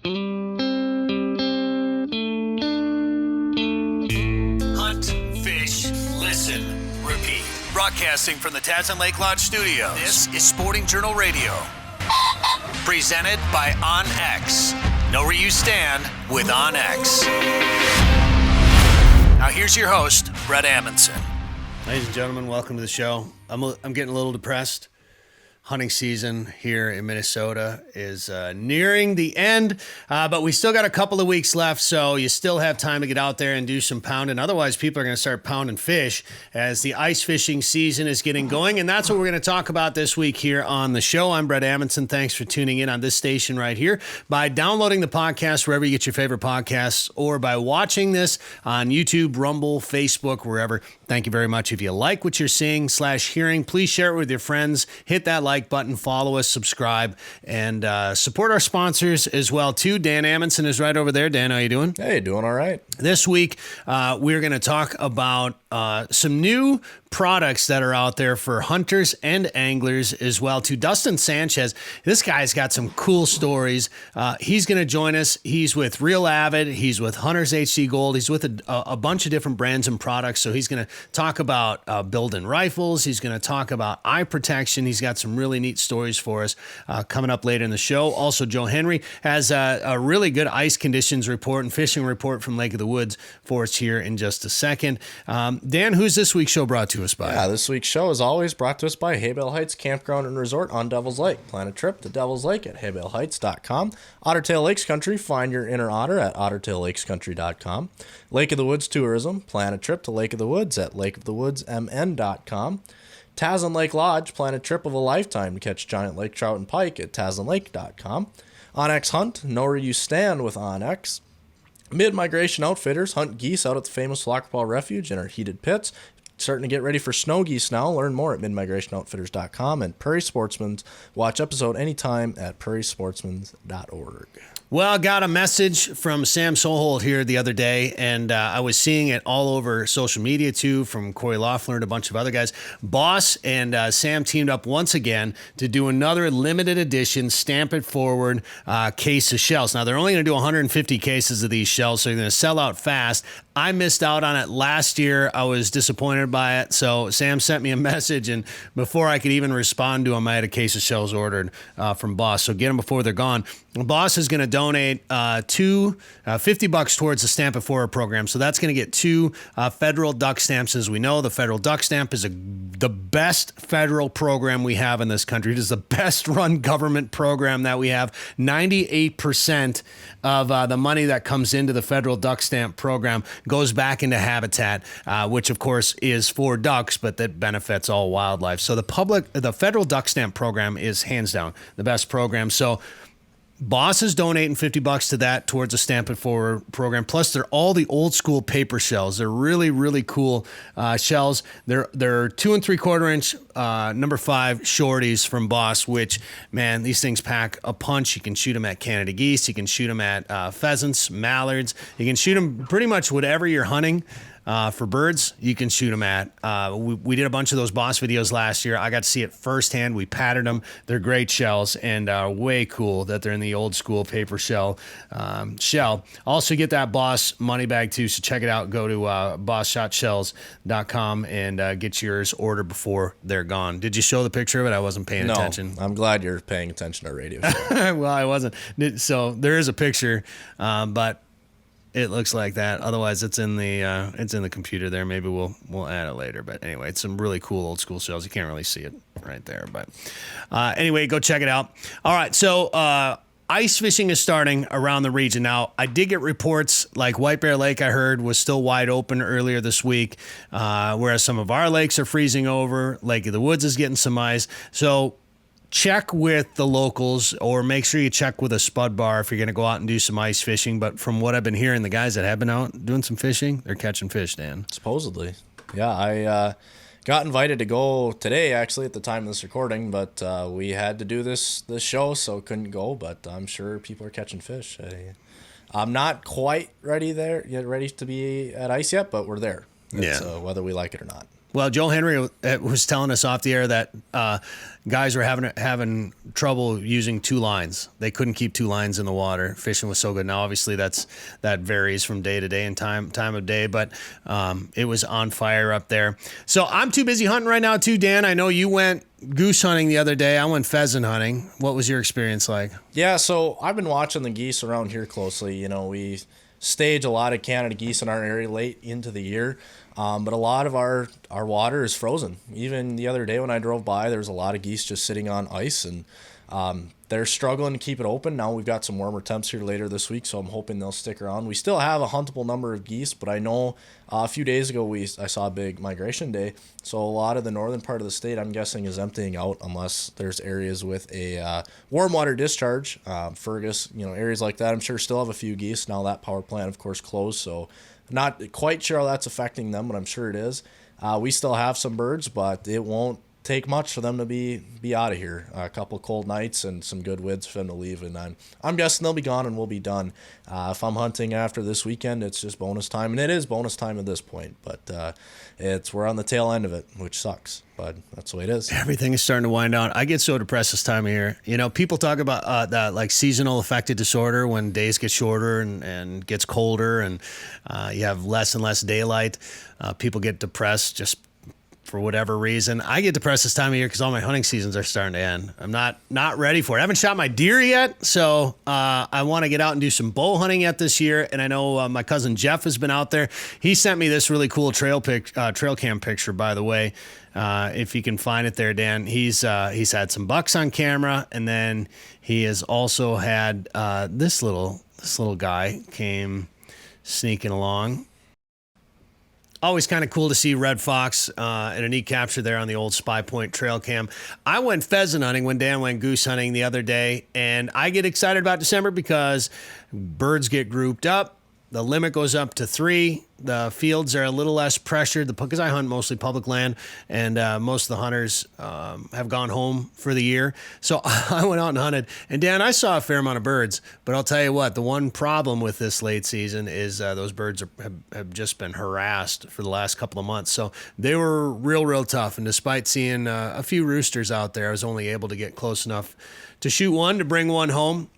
Hunt, fish, listen, repeat. Broadcasting from the Tasman Lake Lodge Studios. This is Sporting Journal Radio. Presented by OnX. Know where you stand with OnX. Now here's your host, Bret Amundson. Ladies and gentlemen, welcome to the show. I'm getting a little depressed. Hunting season here in Minnesota is nearing the end, but we still got a couple of weeks left, so you still have time to get out there and do some pounding. Otherwise, people are going to start pounding fish as the ice fishing season is getting going, and that's what we're going to talk about this week here on the show. I'm Bret Amundson. Thanks for tuning in on this station right here by downloading the podcast wherever you get your favorite podcasts or by watching this on YouTube, Rumble, Facebook, wherever. Thank you very much. If you like what you're seeing / hearing, please share it with your friends. Hit that like button, follow us, subscribe, and support our sponsors as well, too. Dan Amundson is right over there. Dan, how you doing? Hey, doing all right. This week, we're going to talk about some new products that are out there for hunters and anglers as well, too. Dustin Sanchez, this guy's got some cool stories. He's going to join us. He's with Real Avid. He's with Hunters HD Gold. He's with a bunch of different brands and products. So he's going to talk about building rifles. He's going to talk about eye protection. He's got some really neat stories for us coming up later in the show. Also, Joe Henry has a really good ice conditions report and fishing report from Lake of the Woods for us here in just a second. Dan, who's this week's show brought to us by? Yeah, this week's show is always brought to us by Haybale Heights Campground and Resort on Devil's Lake. Plan a trip to Devil's Lake at haybaleHeights.com. Ottertail Lakes Country, find your inner otter at ottertaillakescountry.com. Lake of the Woods Tourism, plan a trip to Lake of the Woods at lakeofthewoodsmn.com. Tasman Lake Lodge, plan a trip of a lifetime to catch giant lake trout and pike at tasmanlake.com. OnX Hunt, know where you stand with OnX. Mid-Migration Outfitters, hunt geese out at the famous Flockerpaw Refuge in our heated pits. Starting to get ready for snow geese now. Learn more at midmigrationoutfitters.com. And Prairie Sportsman's, watch episode anytime at prairiesportsmans.org. Well, I got a message from Sam Soholt here the other day, and I was seeing it all over social media, too, from Corey Loeffler and a bunch of other guys. Boss and Sam teamed up once again to do another limited edition, stamp it forward case of shells. Now, they're only going to do 150 cases of these shells, so they're going to sell out fast. I missed out on it last year. I was disappointed by it, so Sam sent me a message, and before I could even respond to him, I had a case of shells ordered from Boss, so get them before they're gone. Boss is going to donate $50 towards the Stamp It Forward program. So that's going to get 2 federal duck stamps. As we know, the federal duck stamp is the best federal program we have in this country. It is the best run government program that we have. 98% of the money that comes into the federal duck stamp program goes back into habitat, which of course is for ducks, but that benefits all wildlife. So the federal duck stamp program is hands down the best program. So Boss is donating $50 to that towards a Stamp It Forward program. Plus, they're all the old school paper shells. They're really, really cool shells. They're 2 3/4 inch number 5 shorties from Boss, which, man, these things pack a punch. You can shoot them at Canada geese. You can shoot them at pheasants, mallards. You can shoot them pretty much whatever you're hunting. For birds, you can shoot them at. We did a bunch of those Boss videos last year. I got to see it firsthand. We patted them. They're great shells and way cool that they're in the old school paper shell. Also get that Boss money bag too, so check it out. Go to bosshotshells.com and get yours ordered before they're gone. Did you show the picture of it? I wasn't paying attention. I'm glad you're paying attention to radio show. Well, I wasn't. So there is a picture, but it looks like that. Otherwise, it's in the computer there. Maybe we'll add it later. But anyway, it's some really cool old school shells. You can't really see it right there. But anyway, go check it out. All right, so ice fishing is starting around the region. Now, I did get reports like White Bear Lake, I heard, was still wide open earlier this week, whereas some of our lakes are freezing over. Lake of the Woods is getting some ice. So check with the locals, or make sure you check with a spud bar if you're going to go out and do some ice fishing. But from what I've been hearing, the guys that have been out doing some fishing, they're catching fish, Dan. Supposedly. Yeah, I got invited to go today, actually, at the time of this recording, but we had to do this show, so couldn't go, but I'm sure people are catching fish. I'm not quite ready to be at ice yet, but we're there. It's, whether we like it or not. Well, Joe Henry was telling us off the air that guys were having trouble using 2 lines. They couldn't keep 2 lines in the water. Fishing was so good. Now, obviously, that varies from day to day and time of day, but it was on fire up there. So I'm too busy hunting right now, too, Dan. I know you went goose hunting the other day. I went pheasant hunting. What was your experience like? Yeah, so I've been watching the geese around here closely. You know, we stage a lot of Canada geese in our area late into the year. But a lot of our water is frozen. Even the other day when I drove by, there was a lot of geese just sitting on ice, and they're struggling to keep it open. Now we've got some warmer temps here later this week, so I'm hoping they'll stick around. We still have a huntable number of geese, but I know a few days ago I saw a big migration day, so a lot of the northern part of the state, I'm guessing, is emptying out unless there's areas with a warm water discharge. Fergus, areas like that, I'm sure still have a few geese. Now that power plant, of course, closed, so not quite sure how that's affecting them, but I'm sure it is. We still have some birds, but it won't take much for them to be out of here. A couple cold nights and some good winds for them to leave, and I'm guessing they'll be gone and we'll be done. If I'm hunting after this weekend, it's just bonus time, and it is bonus time at this point, but we're on the tail end of it, which sucks, but that's the way it is. Everything is starting to wind down. I get so depressed this time of year. People talk about that like seasonal affective disorder when days get shorter and gets colder, and you have less and less daylight. People get depressed just for whatever reason. I get depressed this time of year because all my hunting seasons are starting to end. I'm not ready for it. I haven't shot my deer yet, so I want to get out and do some bow hunting yet this year. And I know my cousin Jeff has been out there. He sent me this really cool trail cam picture, by the way. If you can find it there, Dan. He's had some bucks on camera, and then he has also had this little guy came sneaking along. Always kind of cool to see red fox and a neat capture there on the old Spy Point trail cam. I went pheasant hunting when Dan went goose hunting the other day, and I get excited about December because birds get grouped up. The limit goes up to 3. The fields are a little less pressured because I hunt mostly public land, and most of the hunters have gone home for the year. So I went out and hunted. And Dan, I saw a fair amount of birds, but I'll tell you what, the one problem with this late season is those birds have just been harassed for the last couple of months. So they were real tough. And despite seeing a few roosters out there, I was only able to get close enough to shoot one, to bring one home.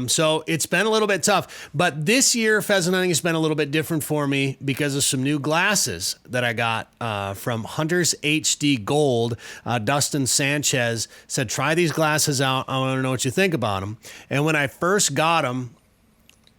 So it's been a little bit tough, but this year pheasant hunting has been a little bit different for me because of some new glasses that I got from Hunters HD Gold. Dustin Sanchez said, try these glasses out. I want to know what you think about them. And when I first got them,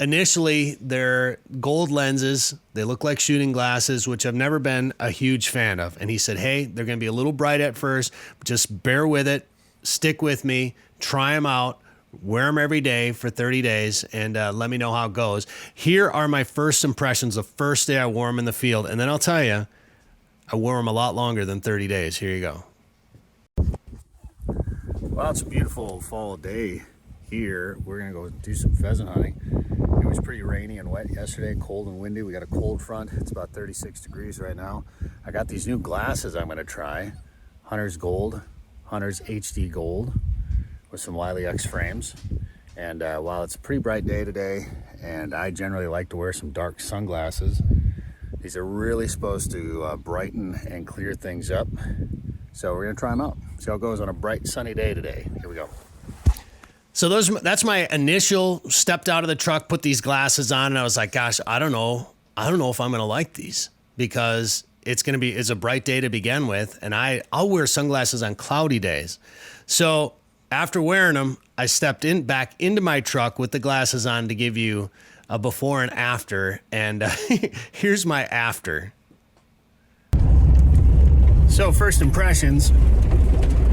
initially they're gold lenses. They look like shooting glasses, which I've never been a huge fan of. And he said, hey, they're going to be a little bright at first, but just bear with it. Stick with me. Try them out. Wear them every day for 30 days and let me know how it goes. Here are my first impressions the first day I wore them in the field. And then I'll tell you, I wore them a lot longer than 30 days. Here you go. Well, it's a beautiful fall day here. We're going to go do some pheasant hunting. It was pretty rainy and wet yesterday, cold and windy. We got a cold front. It's about 36 degrees right now. I got these new glasses I'm going to try. Hunters HD Gold. With some Wiley X frames. And while it's a pretty bright day today, and I generally like to wear some dark sunglasses, these are really supposed to brighten and clear things up. So we're gonna try them out. See how it goes on a bright sunny day today. Here we go. So that's my initial, stepped out of the truck, put these glasses on, and I was like, gosh, I don't know if I'm gonna like these because it's a bright day to begin with, and I'll wear sunglasses on cloudy days. So after wearing them, I stepped back into my truck with the glasses on to give you a before and after. And here's my after. So first impressions,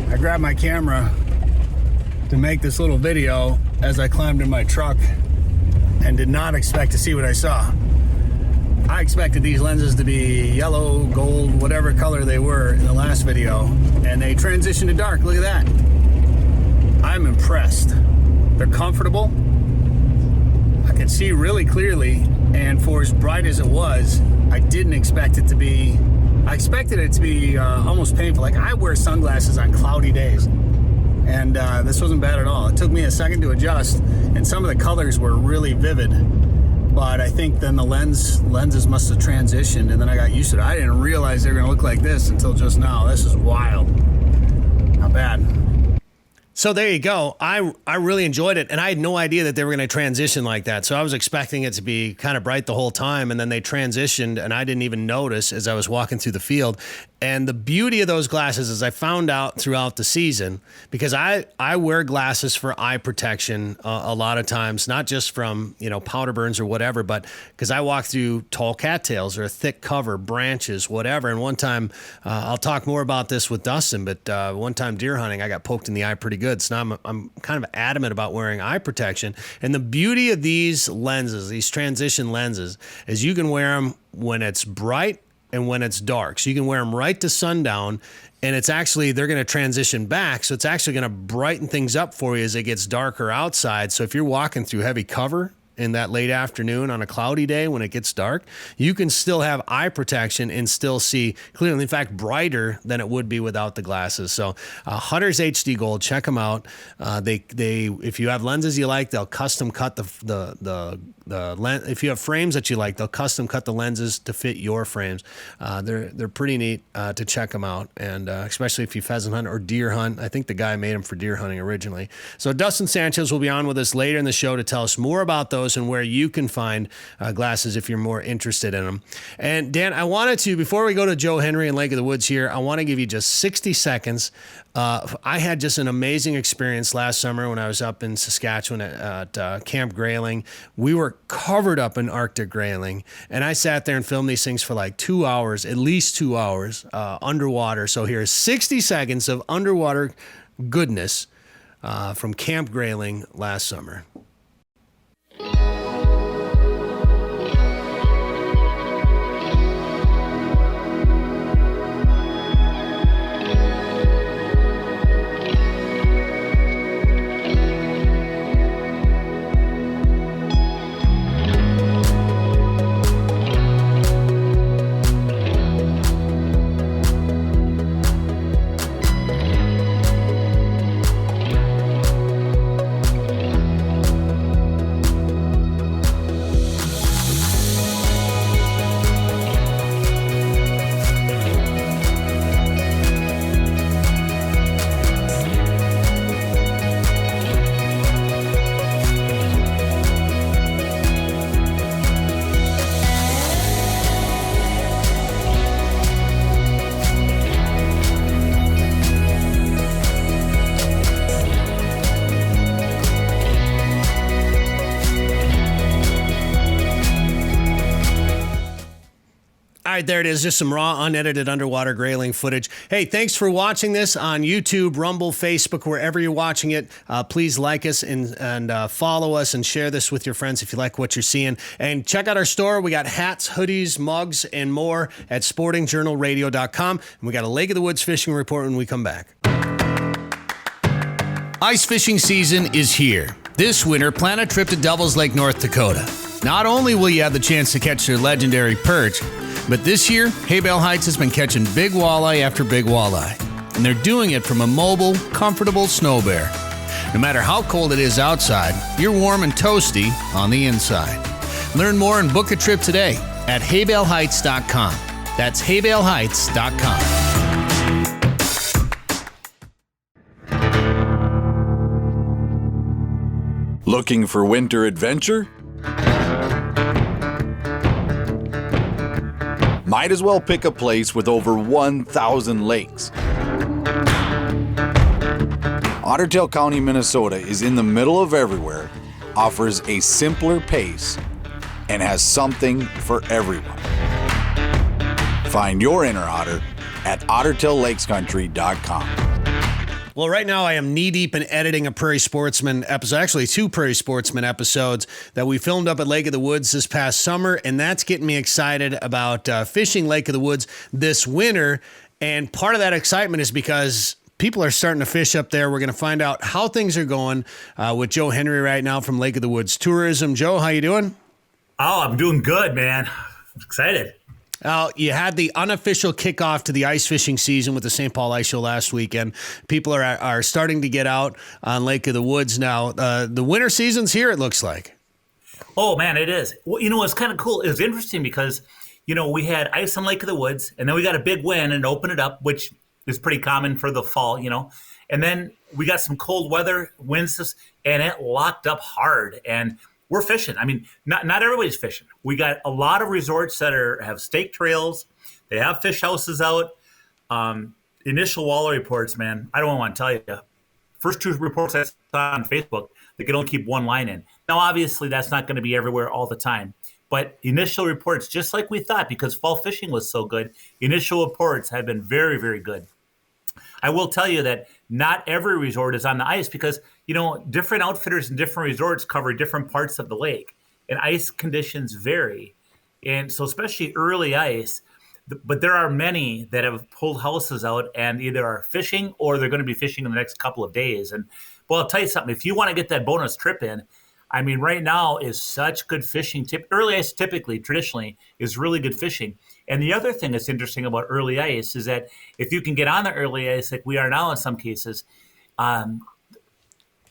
I grabbed my camera to make this little video as I climbed in my truck and did not expect to see what I saw. I expected these lenses to be yellow, gold, whatever color they were in the last video, and they transitioned to dark. Look at that. I'm impressed. They're comfortable. I can see really clearly, and for as bright as it was, I didn't expect it to be. I expected it to be almost painful. Like, I wear sunglasses on cloudy days, and this wasn't bad at all. It took me a second to adjust, and some of the colors were really vivid. but I think then the lenses must have transitioned, and then I got used to it. I didn't realize they were going to look like this until just now. This is wild. Not bad. So there you go. I really enjoyed it, and I had no idea that they were going to transition like that. So I was expecting it to be kind of bright the whole time, and then they transitioned, and I didn't even notice as I was walking through the field. And the beauty of those glasses is I found out throughout the season, because I wear glasses for eye protection a lot of times, not just from, powder burns or whatever, but because I walk through tall cattails or a thick cover, branches, whatever. And one time, I'll talk more about this with Dustin, but one time deer hunting, I got poked in the eye pretty good. So now I'm kind of adamant about wearing eye protection. And the beauty of these lenses, these transition lenses, is you can wear them when it's bright and when it's dark. So you can wear them right to sundown, and it's actually, they're going to transition back. So it's actually going to brighten things up for you as it gets darker outside. So if you're walking through heavy cover in that late afternoon on a cloudy day when it gets dark, you can still have eye protection and still see clearly. In fact, brighter than it would be without the glasses. So Hunter's HD Gold, check them out. They if you have lenses you like, they'll custom cut the lens. If you have frames that you like, they'll custom cut the lenses to fit your frames. They're pretty neat to check them out, and especially if you pheasant hunt or deer hunt. I think the guy made them for deer hunting originally. So Dustin Sanchez will be on with us later in the show to tell us more about those and where you can find glasses if you're more interested in them. And Dan, I wanted to, before we go to Joe Henry and Lake of the Woods here, I want to give you just 60 seconds. I had just an amazing experience last summer when I was up in Saskatchewan at Camp Grayling. We were covered up in Arctic grayling, and I sat there and filmed these things for like 2 hours, at least 2 hours, underwater. So here's 60 seconds of underwater goodness from Camp Grayling last summer. All right, there it is. Just some raw, unedited underwater grayling footage. Hey, thanks for watching this on YouTube, Rumble, Facebook, wherever you're watching it. Please like us and follow us and share this with your friends if you like what you're seeing. And check out our store. We got hats, hoodies, mugs, and more at sportingjournalradio.com. And we got a Lake of the Woods fishing report when we come back. Ice fishing season is here. This winter, plan a trip to Devil's Lake, North Dakota. Not only will you have the chance to catch their legendary perch, but this year, Hay Bale Heights has been catching big walleye after big walleye. And they're doing it from a mobile, comfortable snow bear. No matter how cold it is outside, you're warm and toasty on the inside. Learn more and book a trip today at haybaleheights.com. That's haybaleheights.com. Looking for winter adventure? Might as well pick a place with over 1,000 lakes. Otter Tail County, Minnesota is in the middle of everywhere, offers a simpler pace, and has something for everyone. Find your inner otter at ottertaillakescountry.com. Well, right now I am knee-deep in editing a Prairie Sportsman episode, actually 2 Prairie Sportsman episodes that we filmed up at Lake of the Woods this past summer, and that's getting me excited about fishing Lake of the Woods this winter. And part of that excitement is because people are starting to fish up there. We're going to find out how things are going with Joe Henry right now from Lake of the Woods Tourism. Joe, how you doing? Oh, I'm doing good, man. I'm excited. You had the unofficial kickoff to the ice fishing season with the St. Paul Ice Show last weekend. People are starting to get out on Lake of the Woods now. The winter season's here, it looks like. Oh man, it is. Well, it's kind of cool. It was interesting because, we had ice on Lake of the Woods, and then we got a big wind and opened it up, which is pretty common for the fall, and then we got some cold weather, winds, and it locked up hard. And we're fishing. I mean, not everybody's fishing. We got a lot of resorts that have stake trails. They have fish houses out. Initial walleye reports, man, I don't want to tell you. First two reports I saw on Facebook, they could only keep one line in. Now, obviously, that's not going to be everywhere all the time. But initial reports, just like we thought, because fall fishing was so good, initial reports have been very, very good. I will tell you that not every resort is on the ice because, different outfitters and different resorts cover different parts of the lake, and ice conditions vary. And so especially early ice, but there are many that have pulled houses out and either are fishing or they're going to be fishing in the next couple of days. And, well, I'll tell you something. If you want to get that bonus trip in, I mean, right now is such good fishing. Early ice traditionally, is really good fishing. And the other thing that's interesting about early ice is that if you can get on the early ice like we are now in some cases,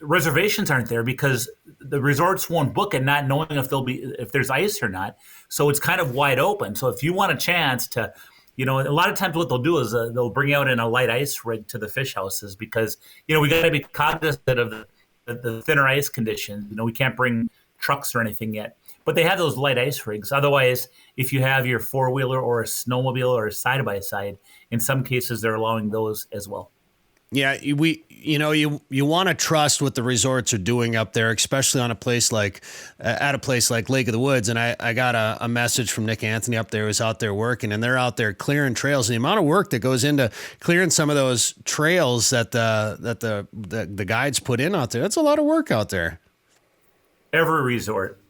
reservations aren't there because the resorts won't book it not knowing if there's ice or not. So it's kind of wide open. So if you want a chance to, a lot of times what they'll do is they'll bring out in a light ice rig to the fish houses because, we got to be cognizant of the thinner ice conditions. We can't bring trucks or anything yet, but they have those light ice rigs. Otherwise, if you have your four-wheeler or a snowmobile or a side-by-side, in some cases they're allowing those as well. Yeah, you want to trust what the resorts are doing up there, especially on a place like at a place like Lake of the Woods. And I got a message from Nick Anthony up there who's out there working, and they're out there clearing trails. And the amount of work that goes into clearing some of those trails that the guides put in out there, that's a lot of work out there. Every resort.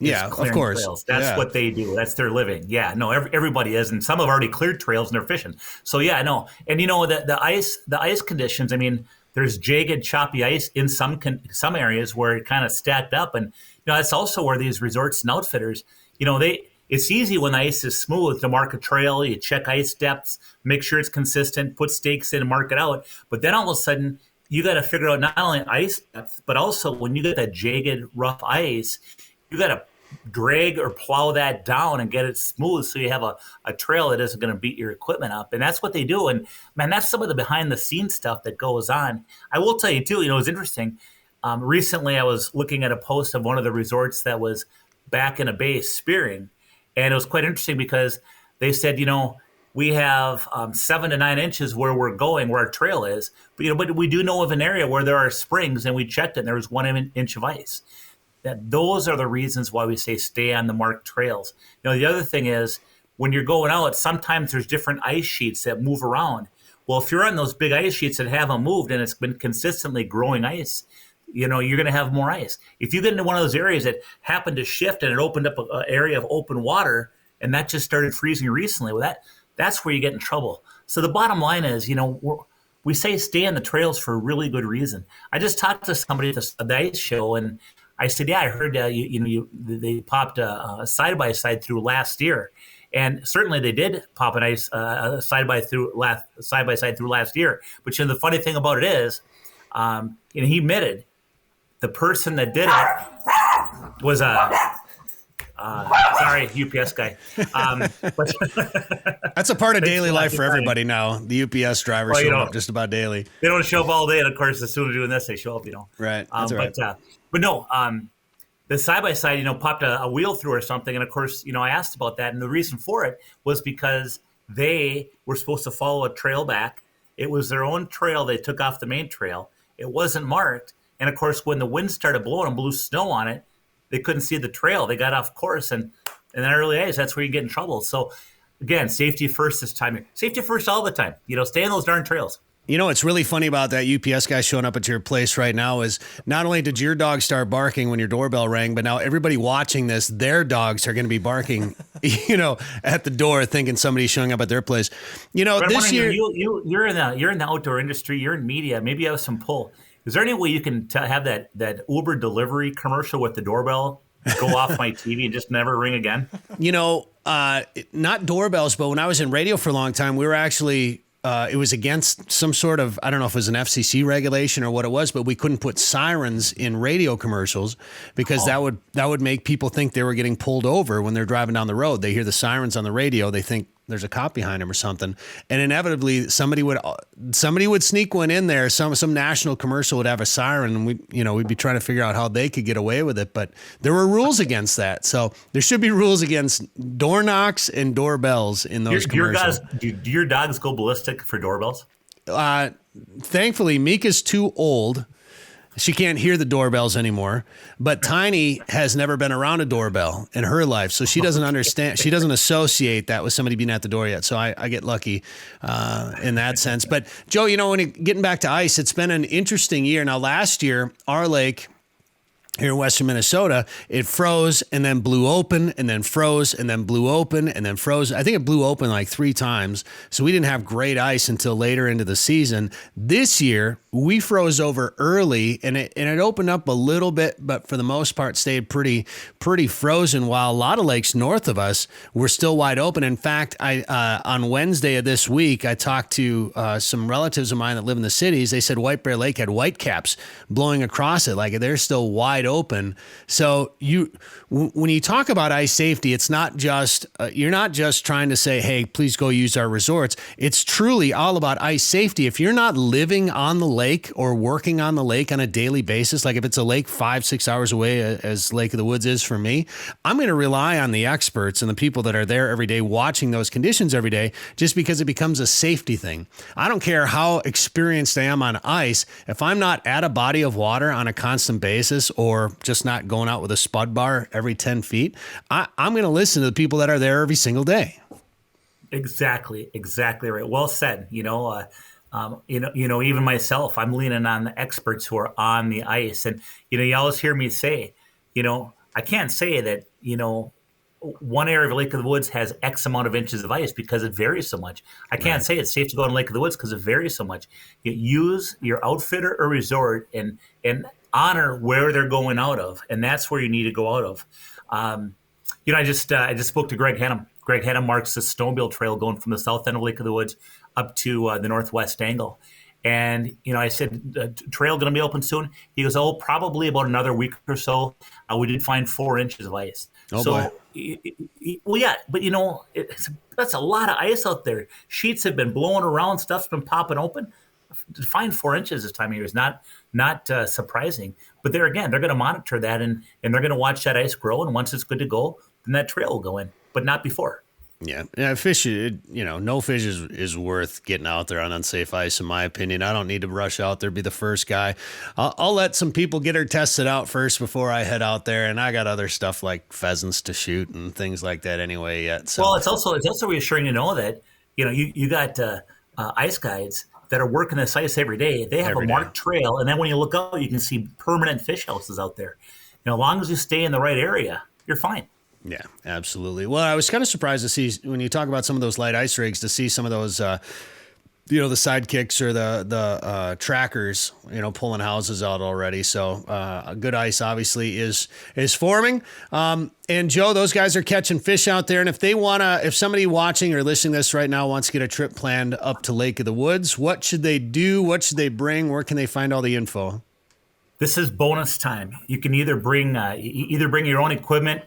Yeah, of course. Trails. That's what they do. That's their living. Yeah, no, everybody is, and some have already cleared trails and they're fishing. So yeah, no, and the ice conditions. I mean, there's jagged, choppy ice in some areas where it kind of stacked up, and that's also where these resorts and outfitters, it's easy when the ice is smooth to mark a trail. You check ice depths, make sure it's consistent, put stakes in, and mark it out. But then all of a sudden, you got to figure out not only ice depth, but also when you get that jagged, rough ice, you got to drag or plow that down and get it smooth so you have a trail that isn't going to beat your equipment up. And that's what they do. And, man, that's some of the behind-the-scenes stuff that goes on. I will tell you, too, it was interesting. Recently, I was looking at a post of one of the resorts that was back in a bay spearing. And it was quite interesting because they said, we have 7 to 9 inches where we're going, where our trail is. But we do know of an area where there are springs, and we checked it, and there was 1 inch of ice. That those are the reasons why we say stay on the marked trails. The other thing is when you're going out, sometimes there's different ice sheets that move around. Well, if you're on those big ice sheets that haven't moved and it's been consistently growing ice, you're going to have more ice. If you get into one of those areas that happened to shift and it opened up an area of open water and that just started freezing recently, well, that's where you get in trouble. So the bottom line is, we say stay on the trails for a really good reason. I just talked to somebody at the ice show, and I said, yeah, I heard they popped a side-by-side through last year. And certainly they did pop a side-by-side through last year. But the funny thing about it is, he admitted the person that did it was sorry, UPS guy. But that's a part of daily life for everybody now. The UPS drivers show up just about daily. They don't show up all day, and of course, as soon as they're doing this, they show up. Right. That's right. But no, the side-by-side, popped a wheel through or something. And of course, I asked about that. And the reason for it was because they were supposed to follow a trail back. It was their own trail. They took off the main trail. It wasn't marked. And of course, when the wind started blowing and blew snow on it, they couldn't see the trail. They got off course. And in the early days, that's where you get in trouble. So again, safety first this time. Safety first all the time. Stay on those darn trails. What's really funny about that UPS guy showing up at your place right now is not only did your dog start barking when your doorbell rang, but now everybody watching this, their dogs are going to be barking, at the door thinking somebody's showing up at their place. This year you're in the outdoor industry, you're in media, maybe you have some pull. Is there any way you can have that Uber delivery commercial with the doorbell go off my TV and just never ring again? Not doorbells, but when I was in radio for a long time, we were actually it was against some sort of, I don't know if it was an FCC regulation or what it was, but we couldn't put sirens in radio commercials because that would make people think they were getting pulled over when they're driving down the road. They hear the sirens on the radio, they think there's a cop behind him or something, and inevitably somebody would sneak one in there. Some national commercial would have a siren, and we'd be trying to figure out how they could get away with it. But there were rules against that, so there should be rules against door knocks and doorbells in those commercials. Do your dogs go ballistic for doorbells? Thankfully, Mika's too old. She can't hear the doorbells anymore, but Tiny has never been around a doorbell in her life, so she doesn't understand. She doesn't associate that with somebody being at the door yet, so I get lucky in that sense. But, Joe, getting back to ice, it's been an interesting year. Now, last year, our lake here in western Minnesota, it froze and then blew open and then froze and then blew open and then froze. I think it blew open like 3 times. So we didn't have great ice until later into the season. This year, we froze over early and it opened up a little bit, but for the most part stayed pretty frozen, while a lot of lakes north of us were still wide open. In fact, on Wednesday of this week, I talked to some relatives of mine that live in the cities. They said White Bear Lake had whitecaps blowing across it, like they're still wide open. So when you talk about ice safety, it's not just you're not just trying to say, hey, please go use our resorts. It's truly all about ice safety. If you're not living on the lake or working on the lake on a daily basis, like if it's a lake 5-6 hours away, as Lake of the Woods is for me, I'm going to rely on the experts and the people that are there every day watching those conditions every day, just because it becomes a safety thing. I don't care how experienced I am on ice. If I'm not at a body of water on a constant basis, or just not going out with a spud bar every 10 feet, I'm going to listen to the people that are there every single day. Exactly right. Well said. Even myself, I'm leaning on the experts who are on the ice. And, you always hear me say, I can't say that, one area of Lake of the Woods has X amount of inches of ice because it varies so much. I can't say it's safe to go to Lake of the Woods because it varies so much. You use your outfitter or resort and honor where they're going out of, and that's where you need to go out of. I just spoke to Greg Hennum. Greg Hennum marks the snowmobile trail going from the south end of Lake of the Woods up to the northwest angle. And, I said, the trail going to be open soon? He goes, probably about another week or so. We did find 4 inches of ice. Boy. Well, yeah, but, that's a lot of ice out there. Sheets have been blowing around. Stuff's been popping open. To find 4 inches this time of year is not surprising. But there again, they're going to monitor that and they're going to watch that ice grow. And once it's good to go, then that trail will go in, but not before. Yeah, fish, no fish is worth getting out there on unsafe ice, in my opinion. I don't need to rush out there, be the first guy. I'll let some people get her tested out first before I head out there, and I got other stuff like pheasants to shoot and things like that anyway yet. So. Well, it's also reassuring to know that, you got ice guides that are working this ice every day. They have a marked trail, and then when you look out, you can see permanent fish houses out there. As long as you stay in the right area, you're fine. Yeah, absolutely. Well, I was kind of surprised to see, when you talk about some of those light ice rigs, to see some of those, the sidekicks or the trackers, pulling houses out already. So good ice obviously is forming. And Joe, those guys are catching fish out there. And if somebody watching or listening to this right now wants to get a trip planned up to Lake of the Woods, what should they do? What should they bring? Where can they find all the info? This is bonus time. You can either bring your own equipment,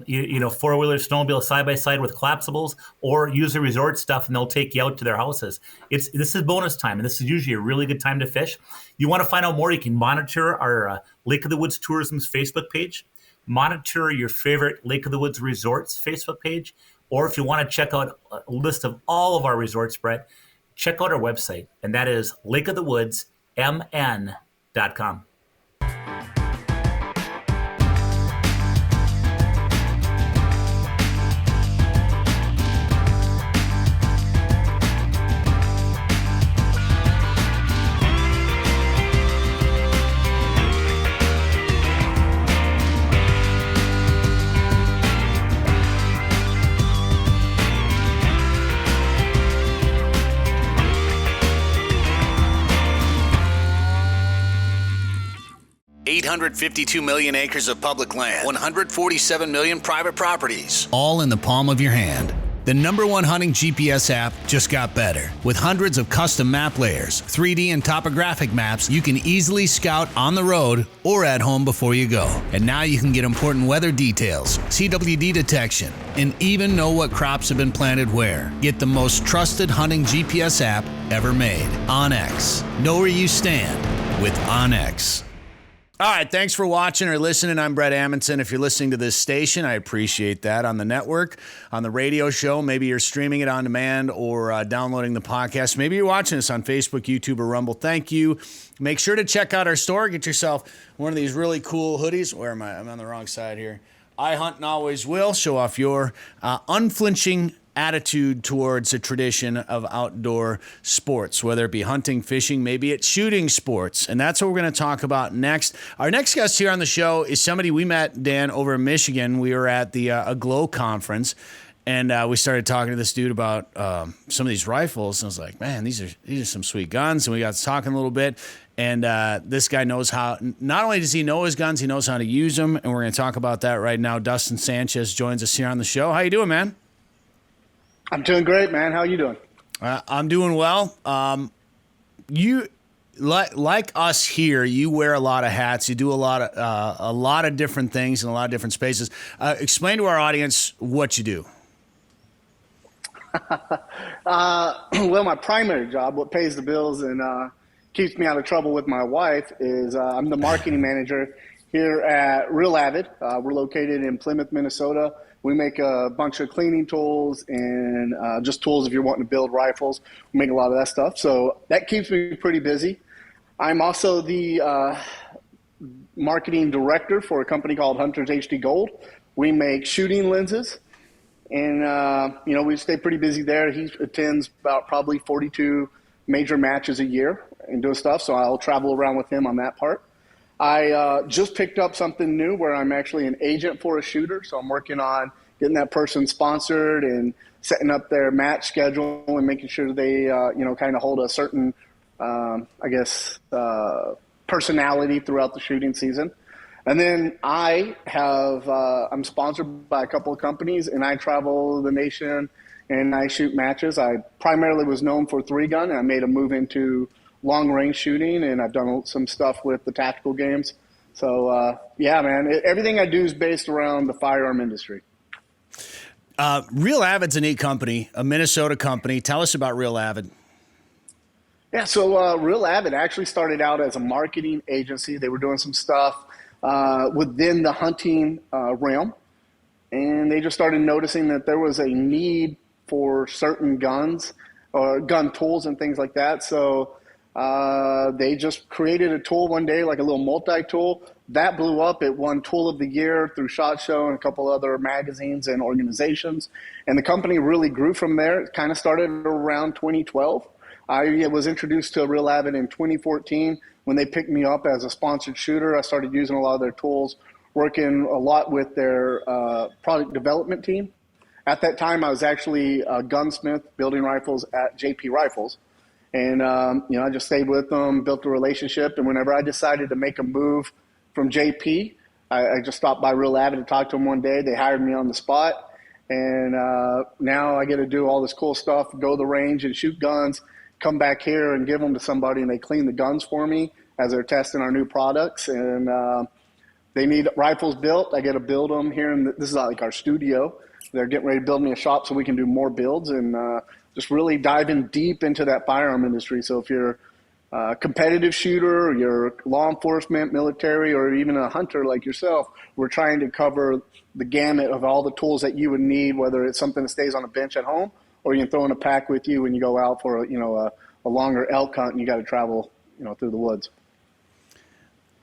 4-wheeler, snowmobile, side-by-side with collapsibles, or use the resort stuff and they'll take you out to their houses. This is bonus time, and this is usually a really good time to fish. You want to find out more, you can monitor our Lake of the Woods Tourism's Facebook page, monitor your favorite Lake of the Woods resorts Facebook page, or if you want to check out a list of all of our resorts, Bret, check out our website, and that is lakeofthewoodsmn.com. $852 million acres of public land, 147 million private properties, all in the palm of your hand. The #1 hunting GPS app just got better. With hundreds of custom map layers, 3D and topographic maps, you can easily scout on the road or at home before you go. And now you can get important weather details, CWD detection, and even know what crops have been planted where. Get the most trusted hunting GPS app ever made. OnX. Know where you stand with OnX. All right, thanks for watching or listening. I'm Bret Amundson. If you're listening to this station, I appreciate that. On the network, on the radio show, maybe you're streaming it on demand or downloading the podcast. Maybe you're watching us on Facebook, YouTube, or Rumble. Thank you. Make sure to check out our store. Get yourself one of these really cool hoodies. Where am I? I'm on the wrong side here. I hunt and always will. Show off your unflinching attitude towards a tradition of outdoor sports, whether it be hunting, fishing, maybe it's shooting sports. And that's what we're going to talk about next. Our next guest here on the show is somebody we met, Dan, over in Michigan. We were at the Aglow conference, and we started talking to this dude about some of these rifles. And I was like, man, these are some sweet guns. And we got to talking a little bit. And this guy knows how, not only does he know his guns, he knows how to use them. And we're going to talk about that right now. Dustin Sanchez joins us here on the show. How you doing, man? I'm doing great, man. How are you doing? I'm doing well. You like us here. You wear a lot of hats. You do a lot of different things in a lot of different spaces. Explain to our audience what you do. Well, my primary job, what pays the bills and keeps me out of trouble with my wife, is I'm the marketing manager here at Real Avid. We're located in Plymouth, Minnesota. We make a bunch of cleaning tools and just tools if you're wanting to build rifles. We make a lot of that stuff. So that keeps me pretty busy. I'm also the marketing director for a company called Hunters HD Gold. We make shooting lenses. And, we stay pretty busy there. He attends about probably 42 major matches a year and doing stuff. So I'll travel around with him on that part. I just picked up something new where I'm actually an agent for a shooter. So I'm working on getting that person sponsored and setting up their match schedule and making sure they, kind of hold a certain, personality throughout the shooting season. And then I'm sponsored by a couple of companies, and I travel the nation and I shoot matches. I primarily was known for 3-gun, and I made a move into long-range shooting, and I've done some stuff with the tactical games. So, man, everything I do is based around the firearm industry. Real Avid's a neat company, a Minnesota company. Tell us about Real Avid. Yeah, so Real Avid actually started out as a marketing agency. They were doing some stuff within the hunting realm, and they just started noticing that there was a need for certain guns or gun tools and things like that. So they just created a tool one day, like a little multi-tool. That blew up. It won Tool of the Year through SHOT Show and a couple other magazines and organizations. And the company really grew from there. It kind of started around 2012. I was introduced to Real Avid in 2014 when they picked me up as a sponsored shooter. I started using a lot of their tools, working a lot with their product development team. At that time, I was actually a gunsmith building rifles at JP Rifles. And, I just stayed with them, built a relationship. And whenever I decided to make a move from JP, I just stopped by Real Avid to talk to them one day. They hired me on the spot. And now I get to do all this cool stuff, go to the range and shoot guns, come back here and give them to somebody, and they clean the guns for me as they're testing our new products. And they need rifles built. I get to build them here. And this is like our studio. They're getting ready to build me a shop so we can do more builds and just really diving deep into that firearm industry. So if you're a competitive shooter, or you're law enforcement, military, or even a hunter like yourself, we're trying to cover the gamut of all the tools that you would need, whether it's something that stays on a bench at home or you can throw in a pack with you when you go out for a longer elk hunt and you got to travel through the woods.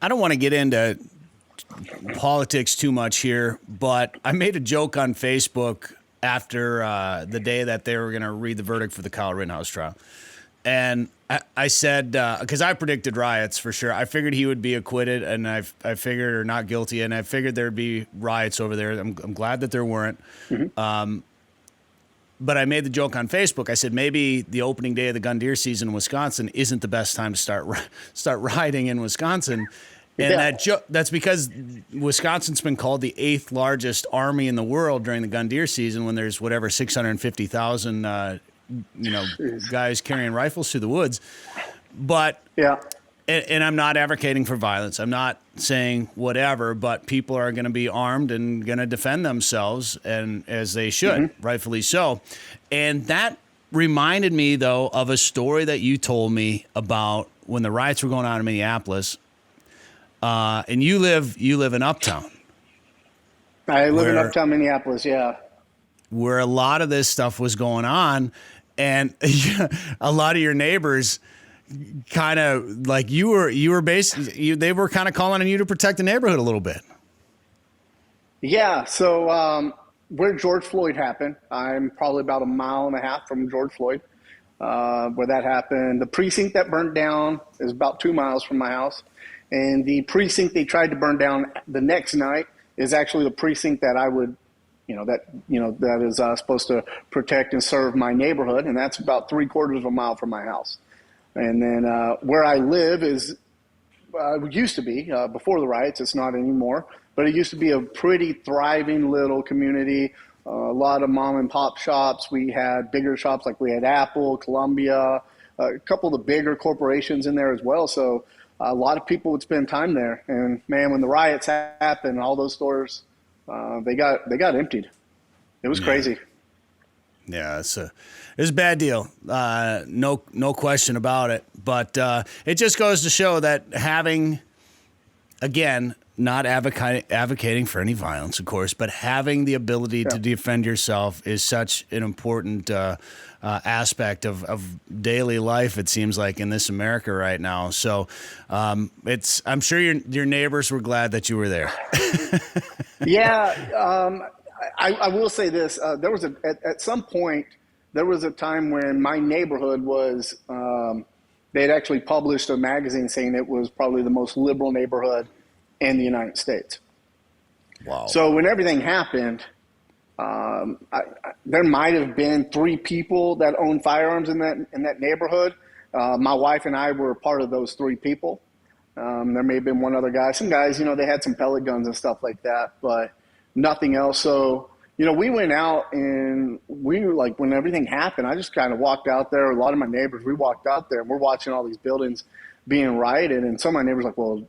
I don't want to get into politics too much here, but I made a joke on Facebook after the day that they were going to read the verdict for the Kyle Rittenhouse trial. And I said, because I predicted riots for sure. I figured he would be acquitted, and I figured, or not guilty, and I figured there'd be riots over there. I'm glad that there weren't. Mm-hmm. But I made the joke on Facebook. I said maybe the opening day of the gun deer season in Wisconsin isn't the best time to start riding in Wisconsin. And that's because Wisconsin's been called the 8th largest army in the world during the gun deer season, when there's 650,000 guys carrying rifles through the woods. But and I'm not advocating for violence. I'm not saying whatever, but people are going to be armed and going to defend themselves, and as they should, rightfully so. And that reminded me, though, of a story that you told me about when the riots were going on in Minneapolis. And you live in Uptown. I live in Uptown, Minneapolis, yeah. Where a lot of this stuff was going on, and a lot of your neighbors kind of like they were kind of calling on you to protect the neighborhood a little bit. Yeah, so where George Floyd happened, I'm probably about 1.5 miles from George Floyd, where that happened. The precinct that burned down is about 2 miles from my house. And the precinct they tried to burn down the next night is actually the precinct that I would, that is supposed to protect and serve my neighborhood. And that's about 3/4 of a mile from my house. And then where I live is, used to be, before the riots, it's not anymore, but it used to be a pretty thriving little community, a lot of mom and pop shops. We had bigger shops, like we had Apple, Columbia, a couple of the bigger corporations in there as well. So a lot of people would spend time there, and man, when the riots happened, all those stores, they got emptied. It was crazy. Yeah, it's a bad deal. No question about it. But it just goes to show that having, again, not advocating for any violence, of course, but having the ability to defend yourself is such an important aspect of daily life, it seems like, in this America right now. So I'm sure your neighbors were glad that you were there. Yeah, I will say this. There was at some point, there was a time when my neighborhood was, they had actually published a magazine saying it was probably the most liberal neighborhood in the United States. Wow. So when everything happened, there might have been 3 people that owned firearms in that neighborhood. My wife and I were part of those 3 people. There may have been one other guy. Some guys, they had some pellet guns and stuff like that, but nothing else. So, we went out, and we were like, when everything happened, I just kind of walked out there. A lot of my neighbors, we walked out there, and we're watching all these buildings being rioted. And some of my neighbors were like, well,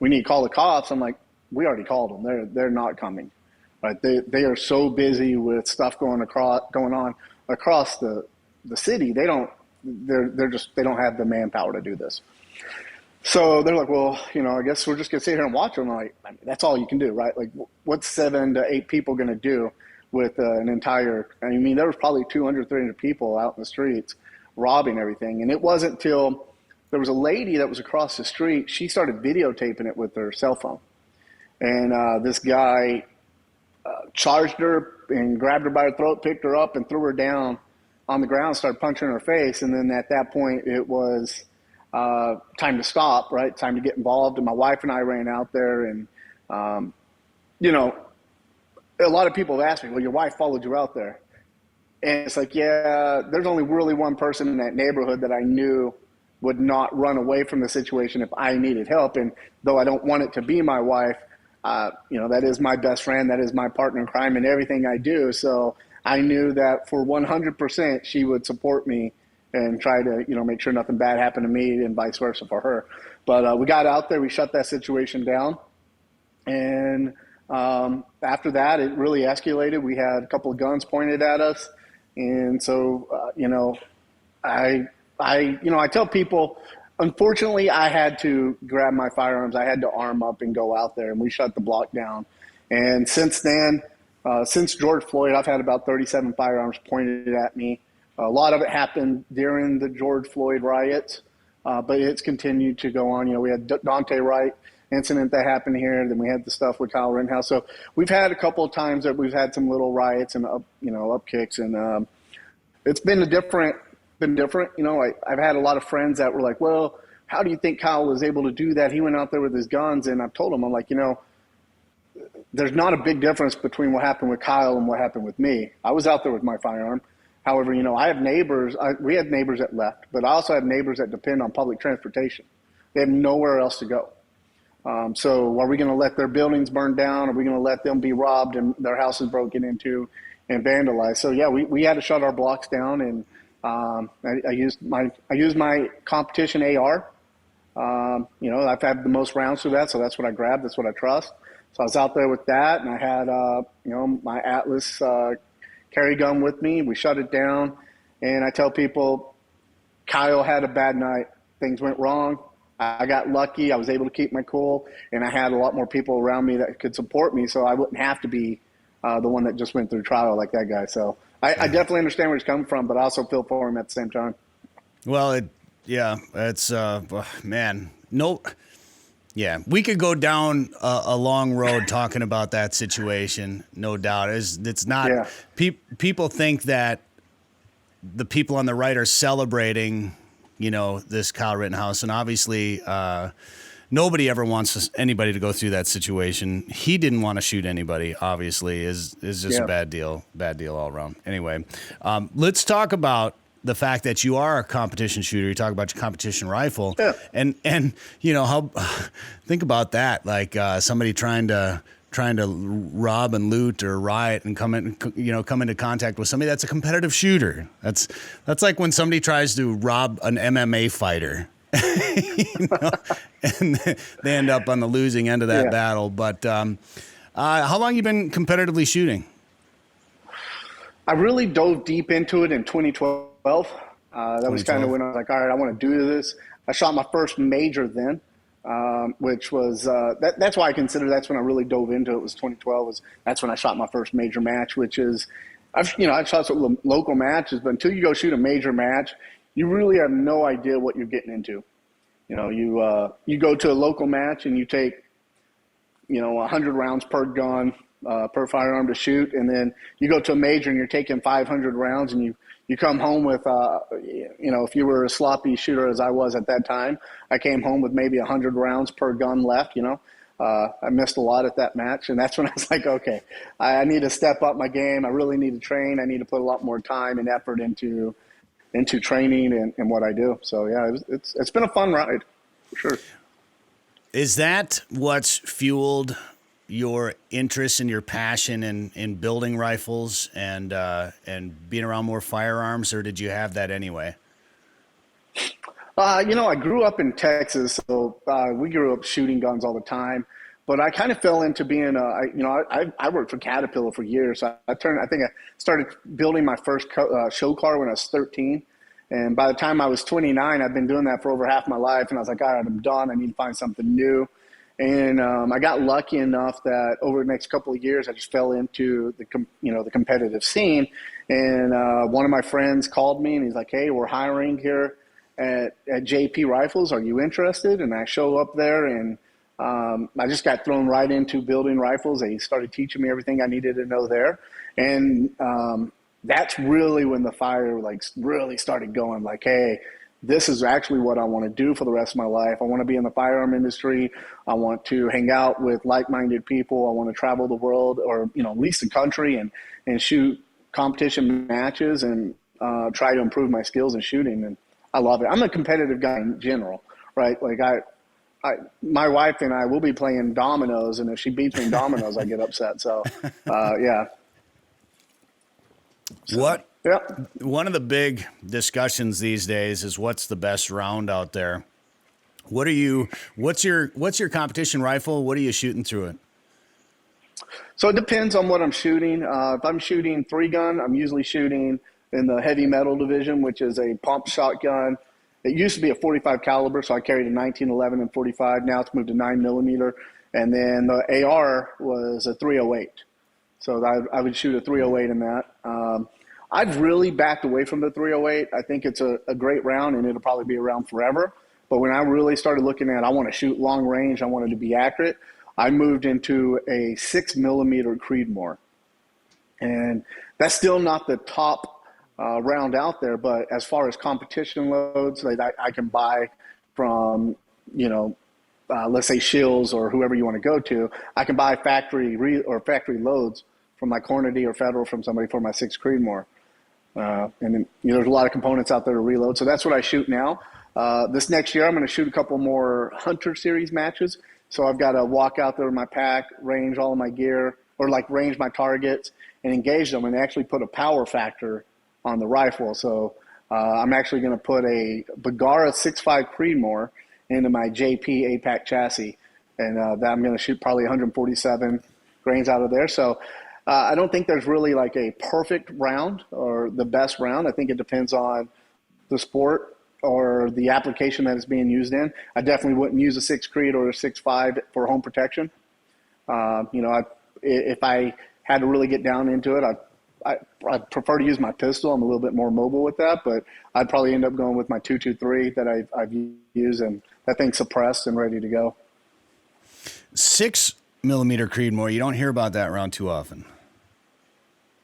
we need to call the cops. I'm like, we already called them. They're not coming. Right? They are so busy with stuff going on across the city. They don't have the manpower to do this. So they're like, well, I guess we're just gonna sit here and watch them. I'm like, that's all you can do, right? Like, what's 7 to 8 people gonna do with an entire? There was probably 200, 300 people out in the streets robbing everything. And it wasn't till there was a lady that was across the street. She started videotaping it with her cell phone, and this guy charged her and grabbed her by her throat, picked her up, and threw her down on the ground, started punching her face. And then at that point, it was time to stop, right? Time to get involved. And my wife and I ran out there, and, a lot of people have asked me, well, your wife followed you out there. And it's like, yeah, there's only really one person in that neighborhood that I knew would not run away from the situation if I needed help. And though I don't want it to be my wife, that is my best friend. That is my partner in crime in everything I do. So I knew that for 100% she would support me and try to, make sure nothing bad happened to me, and vice versa for her. But we got out there, we shut that situation down. And after that, it really escalated. We had a couple of guns pointed at us. And so, I tell people, unfortunately, I had to grab my firearms. I had to arm up and go out there, and we shut the block down. And since then, since George Floyd, I've had about 37 firearms pointed at me. A lot of it happened during the George Floyd riots, but it's continued to go on. We had Dante Wright incident that happened here. Then we had the stuff with Kyle Rittenhouse. So we've had a couple of times that we've had some little riots and up kicks, and it's been different. I've had a lot of friends that were like, well, how do you think Kyle was able to do that? He went out there with his guns. And I've told him, I'm like, there's not a big difference between what happened with Kyle and what happened with me. I was out there with my firearm. However, I have neighbors. We had neighbors that left, but I also have neighbors that depend on public transportation. They have nowhere else to go. So are we going to let their buildings burn down? Are we going to let them be robbed and their houses broken into and vandalized? So yeah, we had to shut our blocks down, and I used my competition AR. I've had the most rounds through that, so that's what I grabbed. That's what I trust. So I was out there with that, and I had my Atlas carry gun with me. We shut it down, and I tell people, Kyle had a bad night. Things went wrong. I got lucky. I was able to keep my cool, and I had a lot more people around me that could support me, so I wouldn't have to be the one that just went through trial like that guy. So I definitely understand where he's coming from, but I also feel for him at the same time. Well, it's man, no, yeah, we could go down a long road talking about that situation, no doubt. It's not. Yeah. People think that the people on the right are celebrating, this Kyle Rittenhouse, and obviously nobody ever wants anybody to go through that situation. He didn't want to shoot anybody, obviously, is just a bad deal all around. Anyway, let's talk about the fact that you are a competition shooter. You talk about your competition rifle, and how think about that, like somebody trying to rob and loot or riot and come into contact with somebody that's a competitive shooter. That's like when somebody tries to rob an MMA fighter, and they end up on the losing end of that battle. But how long you been competitively shooting? I really dove deep into it in 2012. That was kind of when I was like, all right, I want to do this. I shot my first major then. Which was that's why I consider that's when I really dove into it. Was 2012. That's when I shot my first major match, which is I've shot some local matches, but until you go shoot a major match, you really have no idea what you're getting into. You go to a local match and you take 100 rounds per gun per firearm to shoot, and then you go to a major and you're taking 500 rounds, and you come home with, if you were a sloppy shooter as I was at that time, I came home with maybe 100 rounds per gun left, I missed a lot at that match. And that's when I was like, okay, I need to step up my game. I really need to train. I need to put a lot more time and effort into training and what I do. So yeah, it's been a fun ride for sure. Is that what's fueled your interest and your passion in building rifles and being around more firearms, or did you have that anyway? I grew up in Texas, so we grew up shooting guns all the time. But I kind of fell into being I worked for Caterpillar for years. I started building my first show car when I was 13. And by the time I was 29, I've been doing that for over half my life. And I was like, all right, I'm done. I need to find something new. And I got lucky enough that over the next couple of years, I just fell into the competitive scene. And one of my friends called me and he's like, hey, we're hiring here at JP Rifles. Are you interested? And I show up there and I just got thrown right into building rifles. They started teaching me everything I needed to know there. And that's really when the fire really started going, like, hey, this is actually what I want to do for the rest of my life. I want to be in the firearm industry. I want to hang out with like-minded people. I want to travel the world, or at least the country, and shoot competition matches and try to improve my skills in shooting. And I love it. I'm a competitive guy in general, right? Like my wife and I will be playing dominoes, and if she beats me in dominoes, I get upset. So, yeah. What? Yeah. One of the big discussions these days is what's the best round out there. What's your competition rifle? What are you shooting through it? So it depends on what I'm shooting. If I'm shooting 3-gun, I'm usually shooting in the heavy metal division, which is a pump shotgun. It used to be a 45 caliber, so I carried a 1911 and 45. Now it's moved to 9mm. And then the AR was a 308. So I would shoot a 308 in that. I've really backed away from the 308. I think it's a great round, and it'll probably be around forever. But when I really started looking at, I want to shoot long range, I wanted to be accurate, I moved into a 6mm Creedmoor. And that's still not the top round out there, but as far as competition loads, I can buy from, let's say Shills or whoever you want to go to, I can buy factory loads from like Hornady or Federal from somebody for my 6 Creedmoor. And then, there's a lot of components out there to reload. So that's what I shoot now. This next year, I'm going to shoot a couple more Hunter Series matches. So I've got to walk out there with my pack, range all of my gear, or like range my targets and engage them, and actually put a power factor on the rifle. So I'm actually going to put a Bergara 6.5 Creedmoor into my JP APAC chassis, and that I'm going to shoot probably 147 grains out of there. So I don't think there's really like a perfect round or the best round. I think it depends on the sport or the application that it's being used in. I definitely wouldn't use a 6 Creed or a 6.5 for home protection. If I had to really get down into it, I'd prefer to use my pistol. I'm a little bit more mobile with that, but I'd probably end up going with my 223 that I've used, and that thing's suppressed and ready to go. 6 millimeter Creedmoor, you don't hear about that round too often.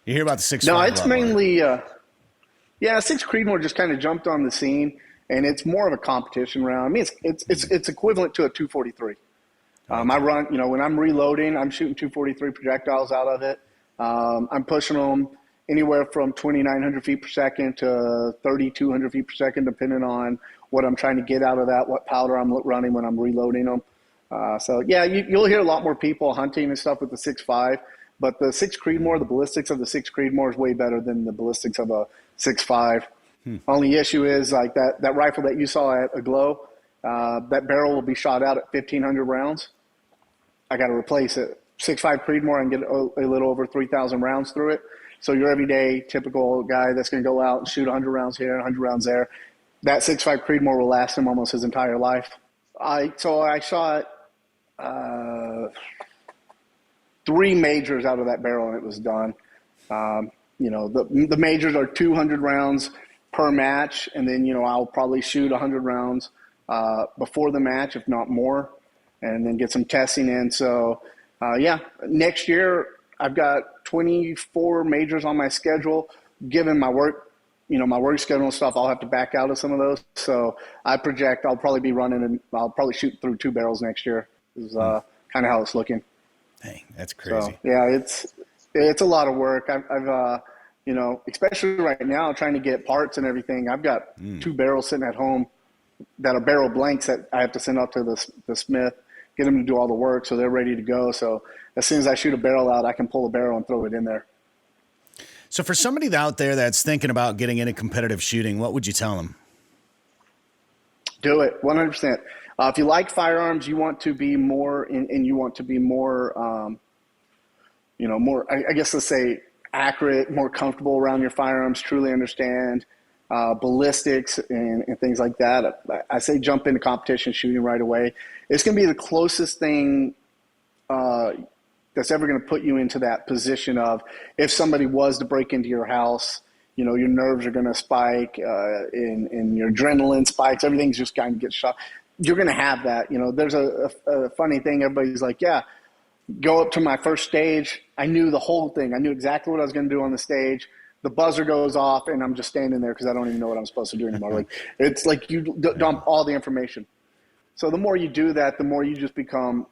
You hear about the 6.5. No, it's mainly 6 Creedmoor just kind of jumped on the scene, and it's more of a competition round. I mean, it's equivalent to a 243. I run, when I'm reloading, I'm shooting 243 projectiles out of it. I'm pushing them anywhere from 2,900 feet per second to 3,200 feet per second, depending on what I'm trying to get out of that, what powder I'm running when I'm reloading them. You'll hear a lot more people hunting and stuff with the 6.5, but the 6 Creedmoor, the ballistics of the 6 Creedmoor is way better than the ballistics of a 6.5. Only issue is like that rifle that you saw at Aglow, that barrel will be shot out at 1,500 rounds. I got to replace it. 6.5 Creedmoor, I can get a little over 3,000 rounds through it. So your everyday typical guy that's going to go out and shoot 100 rounds here, 100 rounds there, that 6.5 Creedmoor will last him almost his entire life. I shot 3 majors out of that barrel, and it was done. The majors are 200 rounds per match, and then I'll probably shoot 100 rounds before the match, if not more, and then get some testing in. So next year I've got 24 majors on my schedule. Given my work, my work schedule and stuff, I'll have to back out of some of those. So I project I'll probably be running, and I'll probably shoot through 2 barrels next year. Is kind of how it's looking. Hey, that's crazy. So, it's a lot of work. I've especially right now, trying to get parts and everything. I've got 2 barrels sitting at home that are barrel blanks that I have to send up to the smith, get them to do all the work so they're ready to go. So as soon as I shoot a barrel out, I can pull a barrel and throw it in there. So for somebody out there that's thinking about getting into competitive shooting, what would you tell them? Do it 100%. If you like firearms, you want to be more, and you want to be more, more, I guess let's say accurate, more comfortable around your firearms, truly understand ballistics and things like that. I say jump into competition shooting right away. It's going to be the closest thing that's ever going to put you into that position of, if somebody was to break into your house, your nerves are going to spike, and your adrenaline spikes. Everything's just kind of gets shot. You're going to have that. There's a funny thing. Everybody's like, yeah, go up to my first stage. I knew the whole thing. I knew exactly what I was going to do on the stage. The buzzer goes off, and I'm just standing there because I don't even know what I'm supposed to do anymore. It's like you dump all the information. So the more you do that, the more you just become,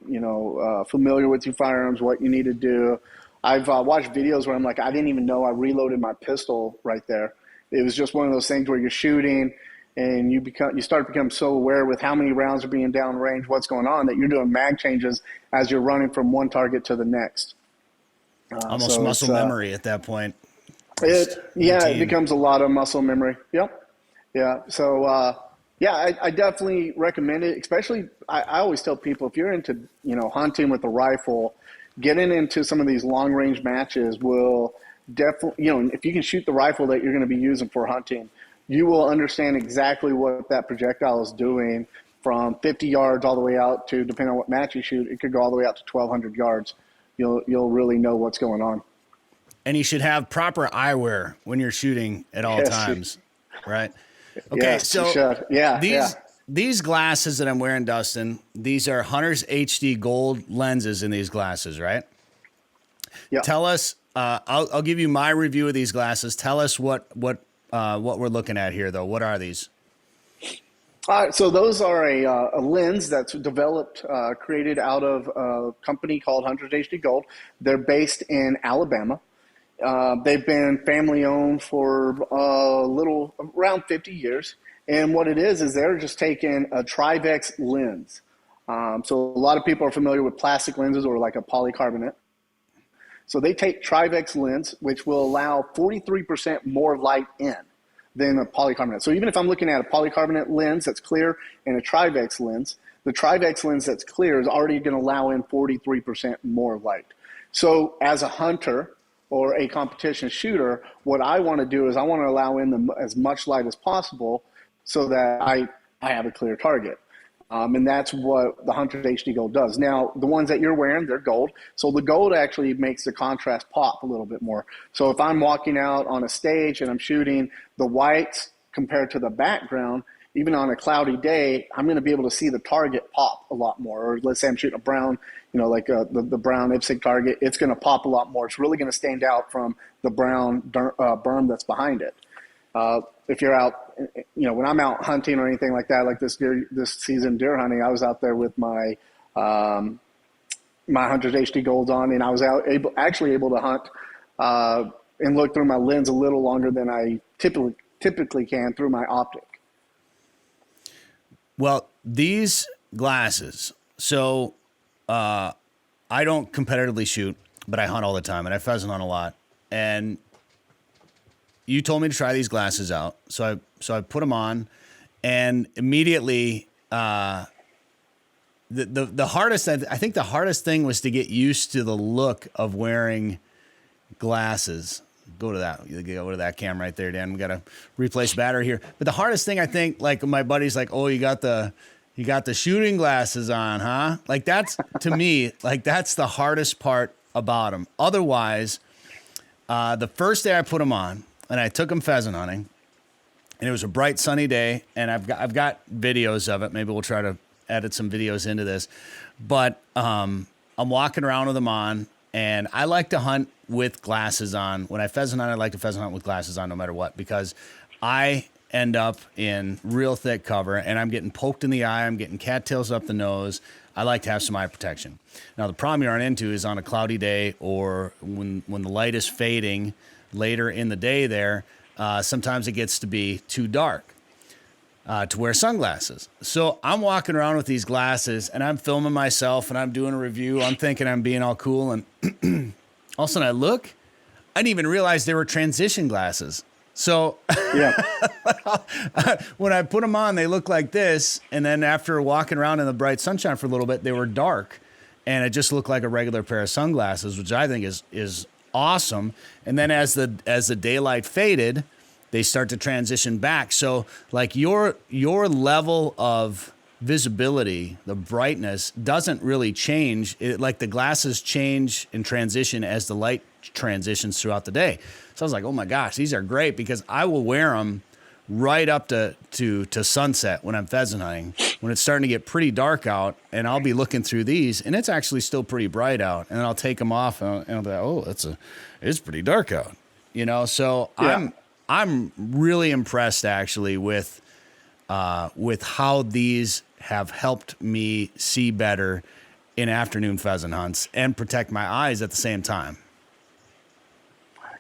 familiar with your firearms, what you need to do. I've watched videos where I'm like, I didn't even know I reloaded my pistol right there. It was just one of those things where you're shooting, and you start to become so aware with how many rounds are being downrange, what's going on, that you're doing mag changes as you're running from one target to the next. Almost muscle memory at that point. It becomes a lot of muscle memory. Yep. Yeah. So, I definitely recommend it. Especially, I always tell people, if you're into, hunting with a rifle, getting into some of these long range matches will definitely, if you can shoot the rifle that you're going to be using for hunting, you will understand exactly what that projectile is doing from 50 yards all the way out to, depending on what match you shoot, it could go all the way out to 1,200 yards. You'll really know what's going on. And you should have proper eyewear when you're shooting at all times, right? Okay, yes, so these glasses that I'm wearing, Dustin, these are Hunter's HD Gold lenses in these glasses, right? Yeah. Tell us. I'll give you my review of these glasses. Tell us what we're looking at here, though. What are these? So those are a lens that's developed, created out of a company called Hunter's HD Gold. They're based in Alabama. They've been family owned for around 50 years. And what it is they're just taking a Trivex lens, So a lot of people are familiar with plastic lenses or like a polycarbonate. So they take Trivex lens, which will allow 43% more light in than a polycarbonate. So even if I'm looking at a polycarbonate lens that's clear and a Trivex lens, the Trivex lens that's clear is already going to allow in 43% more light. So as a hunter or a competition shooter, what I want to do is I want to allow in as much light as possible so that I have a clear target. And that's what the Hunter's HD Gold does. Now, the ones that you're wearing, they're gold. So the gold actually makes the contrast pop a little bit more. So if I'm walking out on a stage and I'm shooting the whites compared to the background, even on a cloudy day, I'm going to be able to see the target pop a lot more. Or let's say I'm shooting a brown, like the brown IPSC target, it's going to pop a lot more. It's really going to stand out from the brown berm that's behind it. If you're out, when I'm out hunting or anything like that, like this season deer hunting, I was out there with my my Hunter's HD Golds on, and I was actually able to hunt and look through my lens a little longer than I typically can through my optic. Well, these glasses, so I don't competitively shoot, but I hunt all the time, and I pheasant hunt a lot. And you told me to try these glasses out, so I put them on, and immediately the hardest, I think the hardest thing was to get used to the look of wearing glasses. Go to that camera right there, Dan. We got to replace battery here. But the hardest thing, I think, like my buddy's like, oh, you got the shooting glasses on, huh? Like that's, to me, like that's the hardest part about them. Otherwise, the first day I put them on and I took them pheasant hunting, and it was a bright sunny day, and I've got videos of it. Maybe we'll try to edit some videos into this. But I'm walking around with them on, and I like to hunt with glasses on. When I pheasant hunt, I like to pheasant hunt with glasses on no matter what, because I end up in real thick cover and I'm getting poked in the eye. I'm getting cattails up the nose. I like to have some eye protection. Now, the problem you run into is on a cloudy day or when the light is fading later in the day there, sometimes it gets to be too dark to wear sunglasses. So I'm walking around with these glasses and I'm filming myself and I'm doing a review. I'm thinking I'm being all cool, and all of a sudden I look, I didn't even realize they were transition glasses. So yeah. When I put them on, they look like this. And then after walking around in the bright sunshine for a little bit, they were dark, and it just looked like a regular pair of sunglasses, which I think is awesome. And then as the daylight faded, they start to transition back. So like your level of visibility, the brightness doesn't really change. Like the glasses change and transition as the light transitions throughout the day. So I was like, oh my gosh, these are great, because I will wear them right up to sunset when I'm pheasant hunting, when it's starting to get pretty dark out, and I'll be looking through these and it's actually still pretty bright out, and then I'll take them off and I'll be like, oh, it's pretty dark out, So yeah. I'm really impressed actually with how these have helped me see better in afternoon pheasant hunts and protect my eyes at the same time.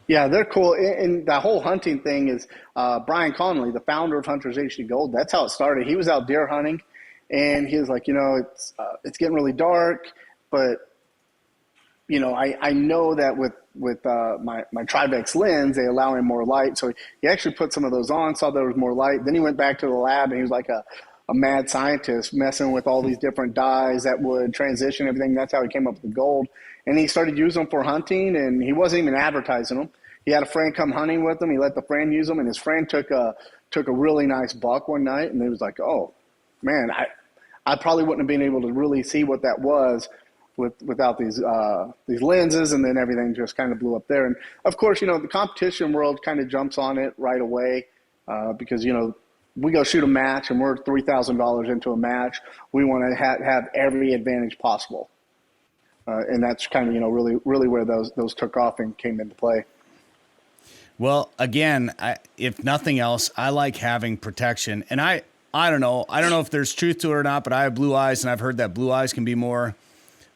Yeah, they're cool. And the whole hunting thing is Brian Connolly, the founder of Hunter's HD Gold. That's how it started. He was out deer hunting, and he was like, it's getting really dark, but I know that with my Trivex lens, they allow him more light. So he actually put some of those on, saw there was more light. Then he went back to the lab, and he was like a mad scientist messing with all these different dyes that would transition everything. That's how he came up with the gold. And he started using them for hunting, and he wasn't even advertising them. He had a friend come hunting with him. He let the friend use them, and his friend took a really nice buck one night, and he was like, oh, man, I probably wouldn't have been able to really see what that was without these lenses, and then everything just kind of blew up there. And, of course, the competition world kind of jumps on it right away because, we go shoot a match, and we're $3,000 into a match. We want to have every advantage possible. And that's kind of, really where those took off and came into play. Well, again, if nothing else, I like having protection. And I don't know if there's truth to it or not, but I have blue eyes, and I've heard that blue eyes can be more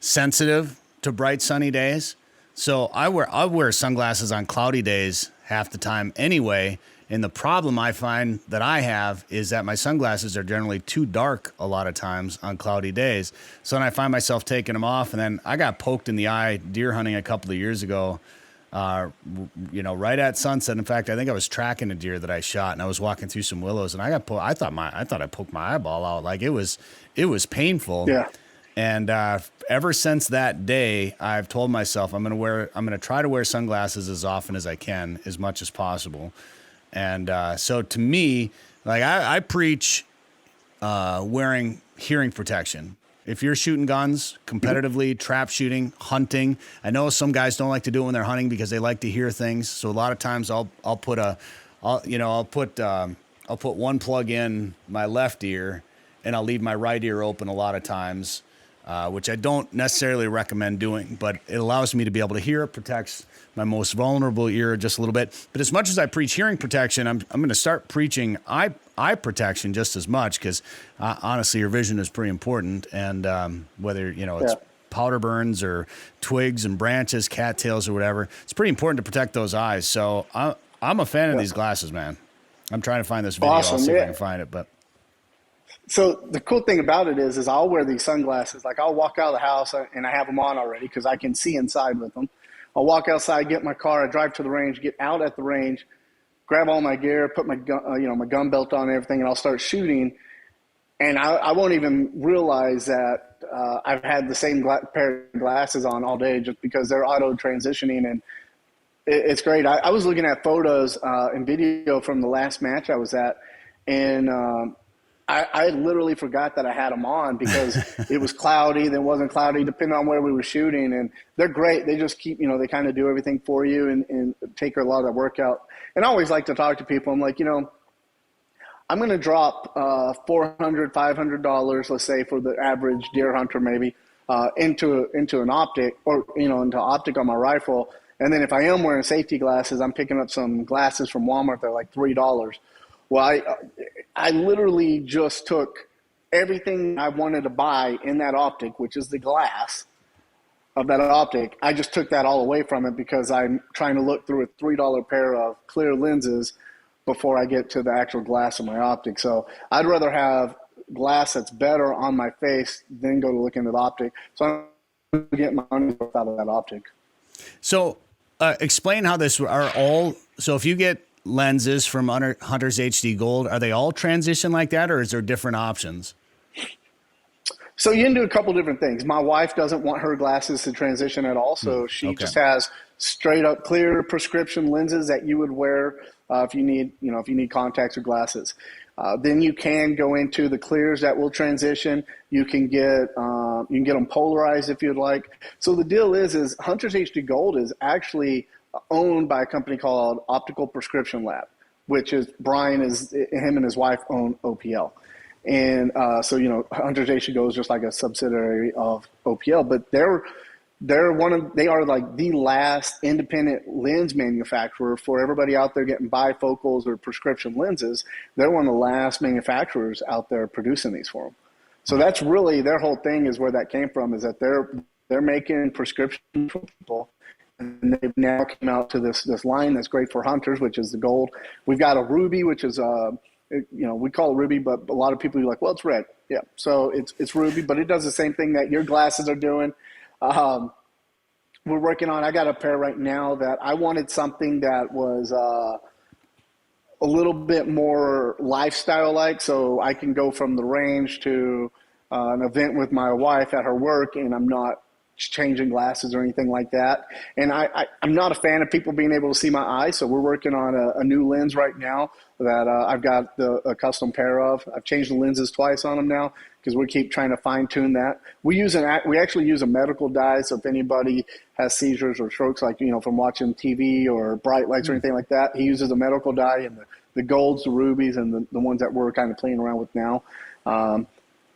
sensitive to bright sunny days. So I wear sunglasses on cloudy days half the time anyway. And the problem I find that I have is that my sunglasses are generally too dark a lot of times on cloudy days. So then I find myself taking them off, and then I got poked in the eye deer hunting a couple of years ago, right at sunset. In fact, I think I was tracking a deer that I shot, and I was walking through some willows, and I thought I poked my eyeball out. Like it was painful. Yeah. And ever since that day, I've told myself I'm going to try to wear sunglasses as often as I can, as much as possible. And so to me, like I preach wearing hearing protection. If you're shooting guns competitively, trap shooting, hunting, I know some guys don't like to do it when they're hunting because they like to hear things. So a lot of times I'll put one plug in my left ear and I'll leave my right ear open a lot of times, which I don't necessarily recommend doing, but it allows me to be able to hear. It protects my most vulnerable ear just a little bit. But as much as I preach hearing protection, I'm going to start preaching eye protection just as much, because honestly, your vision is pretty important. And whether it's powder burns or twigs and branches, cattails or whatever, it's pretty important to protect those eyes. So I'm a fan of these glasses, man. I'm trying to find this video. Awesome. I'll see if I can find it, but. So the cool thing about it is I'll wear these sunglasses. Like I'll walk out of the house and I have them on already because I can see inside with them. I'll walk outside, get in my car, I drive to the range, get out at the range, grab all my gear, put my gun, my gun belt on and everything, and I'll start shooting. And I won't even realize that I've had the same pair of glasses on all day just because they're auto transitioning, and it's great. I was looking at photos and video from the last match I was at, and I literally forgot that I had them on because it was cloudy, then wasn't cloudy, depending on where we were shooting. And they're great. They just keep, they kind of do everything for you and take a lot of the work out. And I always like to talk to people. I'm like, I'm going to drop $400, $500, let's say, for the average deer hunter maybe, into an optic or, into optic on my rifle. And then if I am wearing safety glasses, I'm picking up some glasses from Walmart. They're like $3. Well, I literally just took everything I wanted to buy in that optic, which is the glass of that optic. I just took that all away from it because I'm trying to look through a $3 pair of clear lenses before I get to the actual glass of my optic. So I'd rather have glass that's better on my face than go to look into the optic. So I'm going to get my money worth out of that optic. So explain how this are all. So if you get lenses from Hunter's HD Gold, are they all transition like that, or is there different options? So you can do a couple different things. My wife doesn't want her glasses to transition at all, so she just has straight up clear prescription lenses that you would wear if you need contacts or glasses. Then you can go into the clears that will transition. You can get them polarized if you'd like. So the deal is Hunter's HD Gold is actually owned by a company called Optical Prescription Lab, which is him and his wife own OPL. And so, Hunter's HD Gold is just like a subsidiary of OPL, but they are like the last independent lens manufacturer for everybody out there getting bifocals or prescription lenses. They're one of the last manufacturers out there producing these for them. So that's really their whole thing, is where that came from, is that they're making prescriptions for people. And they've now come out to this line that's great for hunters, which is the gold. We've got a ruby, which is we call it ruby, but a lot of people are like, well, it's red. Yeah, so it's ruby, but it does the same thing that your glasses are doing. We're working on. I got a pair right now that I wanted something that was a little bit more lifestyle like, so I can go from the range to an event with my wife at her work, and I'm not changing glasses or anything like that. And I'm not a fan of people being able to see my eyes, so we're working on a new lens right now that I've got a custom pair of. I've changed the lenses twice on them now because we keep trying to fine tune that. We actually use a medical dye, so if anybody has seizures or strokes, like from watching TV or bright lights or anything like that, he uses a medical dye, and the golds, the rubies, and the ones that we're kind of playing around with now.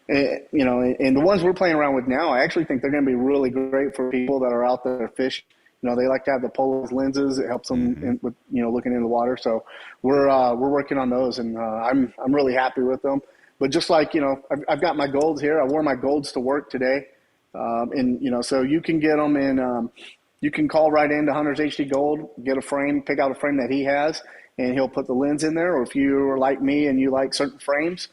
And the ones we're playing around with now, I actually think they're going to be really great for people that are out there fishing. They like to have the polarized lenses. It helps them with looking into the water. So we're working on those, and I'm really happy with them. But just like I've got my golds here. I wore my golds to work today, and so you can get them in you can call right into Hunters HD Gold, get a frame, pick out a frame that he has, and he'll put the lens in there. Or if you are like me and you like certain frames,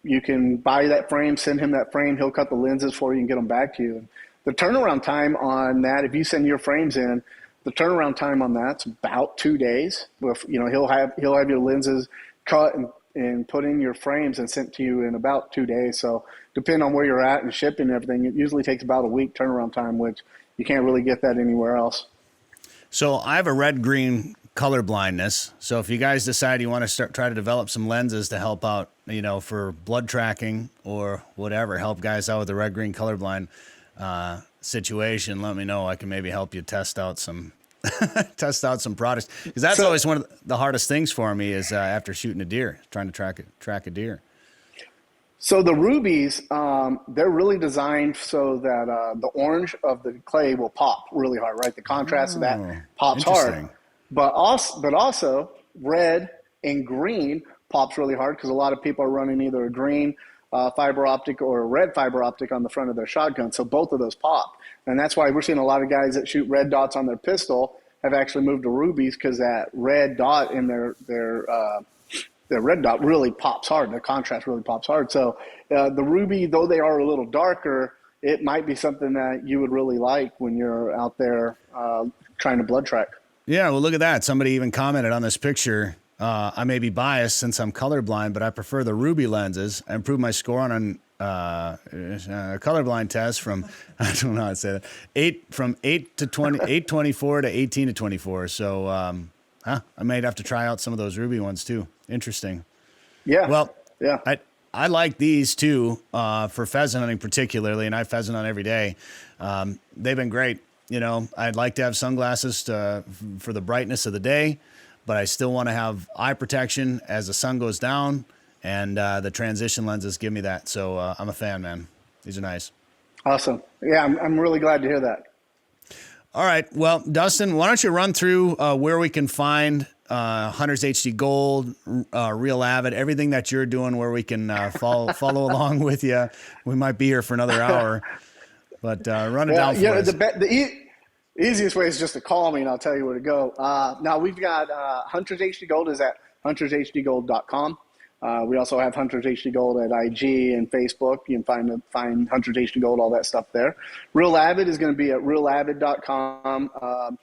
you can buy that frame, send him that frame. He'll cut the lenses for you and get them back to you. And the turnaround time on that, if you send your frames in, the turnaround time on that's about 2 days. He'll have your lenses cut and put in your frames and sent to you in about 2 days. So depending on where you're at and shipping and everything, it usually takes about a week turnaround time, which you can't really get that anywhere else. So I have a red-green color blindness. So if you guys decide you want to try to develop some lenses to help out, for blood tracking or whatever, help guys out with the red-green colorblind situation, let me know. I can maybe help you test out some products, because that's always one of the hardest things for me is after shooting a deer, trying to track a deer. So the rubies, they're really designed so that the orange of the clay will pop really hard, right? The contrast of that pops hard. But also red and green pops really hard because a lot of people are running either a green fiber optic or a red fiber optic on the front of their shotgun. So both of those pop. And that's why we're seeing a lot of guys that shoot red dots on their pistol have actually moved to rubies, because that red dot in their red dot really pops hard. The contrast really pops hard. So the ruby, though they are a little darker, it might be something that you would really like when you're out there trying to blood track. Yeah, well, look at that. Somebody even commented on this picture. I may be biased since I'm colorblind, but I prefer the ruby lenses. I improved my score on a colorblind test from, I don't know how to say that, 824 to 18 to 24. So I might have to try out some of those ruby ones too. Interesting. Yeah. Well, yeah. I like these too for pheasant hunting particularly, and I pheasant hunt every day. They've been great. I'd like to have sunglasses for the brightness of the day, but I still want to have eye protection as the sun goes down, and the transition lenses give me that. So I'm a fan, man. These are nice. Awesome. Yeah, I'm really glad to hear that. All right. Well, Dustin, why don't you run through where we can find Hunters HD Gold, Real Avid, everything that you're doing, where we can follow along with you. We might be here for another hour, but run it down for us. The easiest way is just to call me and I'll tell you where to go. Now we've got Hunters HD Gold is at huntershdgold.com. We also have Hunters HD Gold at IG and Facebook. You can find Hunters HD Gold, all that stuff there. Real Avid is going to be at realavid.com.